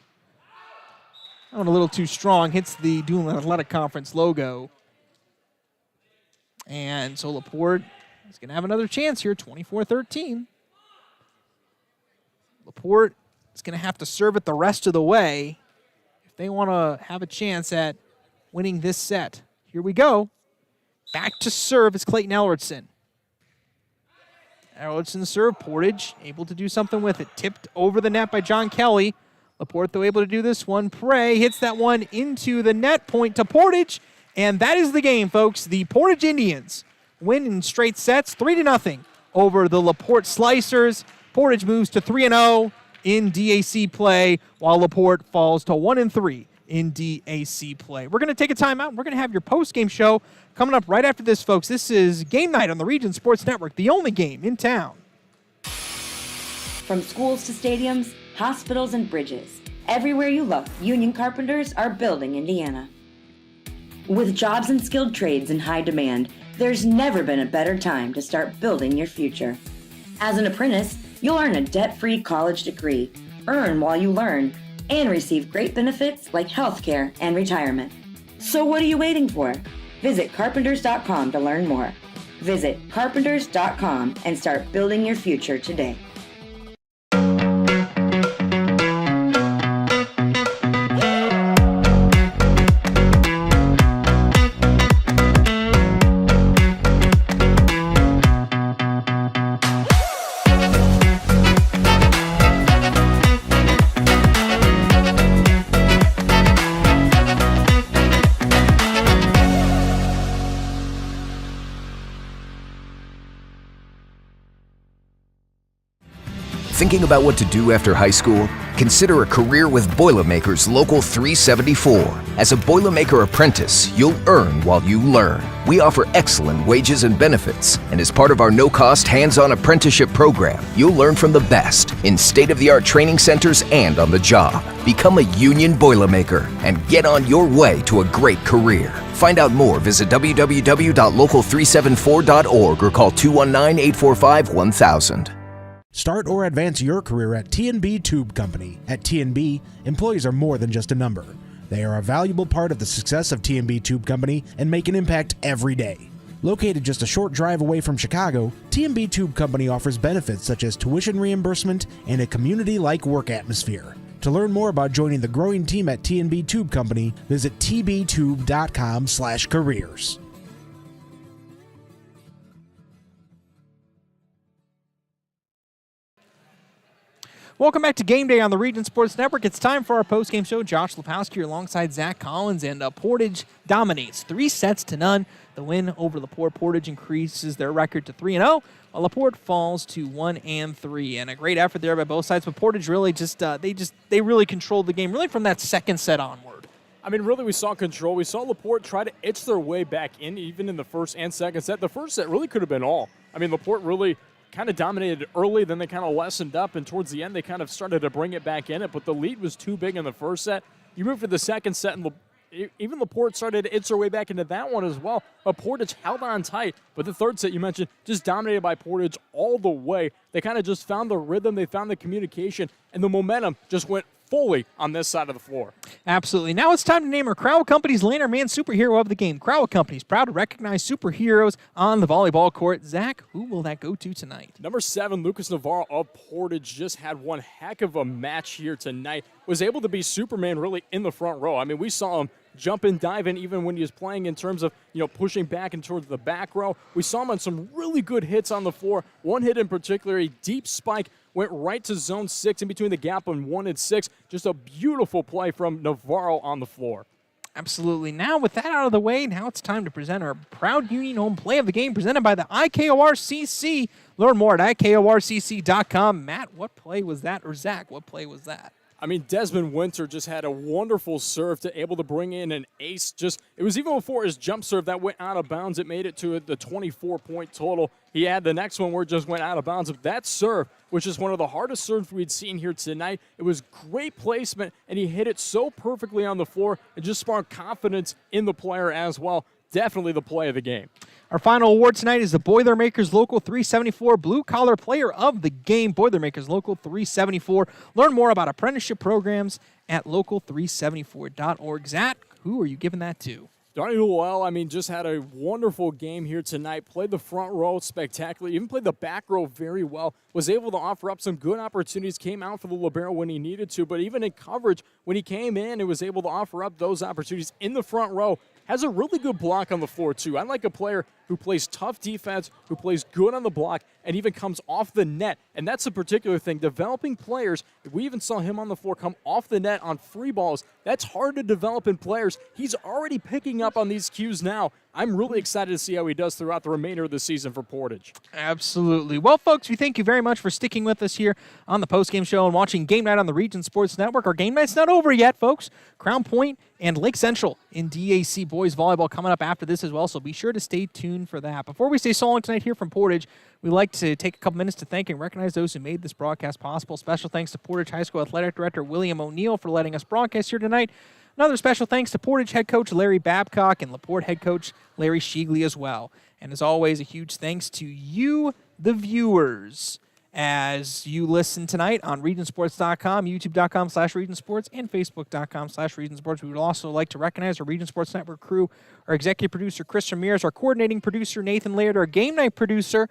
That one a little too strong. Hits the Duneland Athletic Conference logo. And so LaPorte is going to have another chance here, 24-13. LaPorte is going to have to serve it the rest of the way if they want to have a chance at winning this set. Here we go. Back to serve is Clayton Ellertson. Ellertson serve, Portage able to do something with it. Tipped over the net by John Kelly. LaPorte, though, able to do this one. Prey hits that one into the net, point to Portage. And that is the game, folks. The Portage Indians win in straight sets, 3-0 over the LaPorte Slicers. Portage moves to 3-0 in DAC play, while LaPorte falls to 1-3 in DAC play. We're going to take a timeout. We're going to have your post-game show coming up right after this, folks. This is Game Night on the Region Sports Network, the only game in town. From schools to stadiums, hospitals, and bridges, everywhere you look, union carpenters are building Indiana. With jobs and skilled trades in high demand, there's never been a better time to start building your future. As an apprentice, you'll earn a debt-free college degree, earn while you learn, and receive great benefits like healthcare and retirement. So what are you waiting for? Visit carpenters.com to learn more. Visit carpenters.com and start building your future today. Thinking about what to do after high school? Consider a career with Boilermakers Local 374. As a Boilermaker apprentice, you'll earn while you learn. We offer excellent wages and benefits, and as part of our no-cost hands-on apprenticeship program, you'll learn from the best in state-of-the-art training centers and on the job. Become a union Boilermaker and get on your way to a great career. Find out more, visit www.local374.org or call 219-845-1000. Start or advance your career at T&B Tube Company. At T&B, employees are more than just a number. They are a valuable part of the success of T&B Tube Company and make an impact every day. Located just a short drive away from Chicago, T&B Tube Company offers benefits such as tuition reimbursement and a community-like work atmosphere. To learn more about joining the growing team at T&B Tube Company, visit tbtube.com/careers. Welcome back to Game Day on the Region Sports Network. It's time for our post-game show. Josh Lepowski alongside Zach Collins, and Portage dominates 3-0. The win over LaPorte. Portage increases their record to 3-0, while LaPorte falls to 1-3. And a great effort there by both sides, but Portage really they really controlled the game, really from that second set onward. I mean, really, we saw control. We saw LaPorte try to itch their way back in, even in the first and second set. The first set really could have been all. I mean, LaPorte really kind of dominated early, then they kind of lessened up, and towards the end they kind of started to bring it back in it, but the lead was too big in the first set. You move to the second set, and even LaPorte started to itch their way back into that one as well, but Portage held on tight. But the third set, you mentioned, just dominated by Portage all the way. They kind of just found the rhythm, they found the communication, and the momentum just went fully on this side of the floor. Absolutely. Now it's time to name our Crowell Company's Lantern Man Superhero of the Game. Crowell Company's proud to recognize superheroes on the volleyball court. Zach, who will that go to tonight? Number 7, Lucas Navarro of Portage, just had one heck of a match here tonight. Was able to be Superman really in the front row. I mean, we saw him jump and dive in even when he was playing in terms of, pushing back and towards the back row. We saw him on some really good hits on the floor. One hit in particular, a deep spike, went right to zone 6 in between the gap on 1 and 6. Just a beautiful play from Navarro on the floor. Absolutely. Now, with that out of the way, now it's time to present our proud Union Home Play of the Game presented by the IKORCC. Learn more at IKORCC.com. Matt, what play was that? Or Zach, what play was that? I mean, Desmond Winter just had a wonderful serve to able to bring in an ace. It was even before his jump serve that went out of bounds. It made it to the 24-point total. He had the next one where it just went out of bounds. That serve, which is one of the hardest serves we'd seen here tonight. It was great placement, and he hit it so perfectly on the floor and just sparked confidence in the player as well. Definitely the play of the game. Our final award tonight is the Boilermakers Local 374 Blue Collar Player of the Game. Boilermakers Local 374. Learn more about apprenticeship programs at local374.org. Zach, who are you giving that to? Donnie Noel, I mean, just had a wonderful game here tonight. Played the front row spectacularly. Even played the back row very well. Was able to offer up some good opportunities. Came out for the libero when he needed to. But even in coverage, when he came in and was able to offer up those opportunities in the front row, has a really good block on the floor, too. I like a player who plays tough defense, who plays good on the block, and even comes off the net. And that's a particular thing. Developing players, we even saw him on the floor come off the net on free balls. That's hard to develop in players. He's already picking up on these cues now. I'm really excited to see how he does throughout the remainder of the season for Portage. Absolutely. Well, folks, we thank you very much for sticking with us here on the postgame show and watching Game Night on the Region Sports Network. Our game night's not over yet, folks. Crown Point and Lake Central in DAC boys volleyball coming up after this as well, so be sure to stay tuned for that. Before we say so long tonight here from Portage, we'd like to take a couple minutes to thank and recognize those who made this broadcast possible. Special thanks to Portage High School Athletic Director William O'Neill for letting us broadcast here tonight. Another special thanks to Portage head coach Larry Babcock and LaPorte head coach Larry Shigley as well. And as always, a huge thanks to you, the viewers, as you listen tonight on regionsports.com, youtube.com/regionsports, and facebook.com/regionsports. We would also like to recognize our Region Sports Network crew, our executive producer, Chris Ramirez, our coordinating producer, Nathan Laird, our game night producer,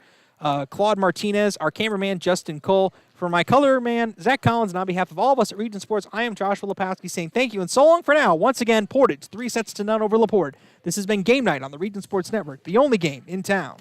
Claude Martinez, our cameraman, Justin Cole. For my color man, Zach Collins, and on behalf of all of us at Region Sports, I am Joshua Lepowski saying thank you and so long for now. Once again, Portage, 3-0 over LaPorte. This has been Game Night on the Region Sports Network, the only game in town.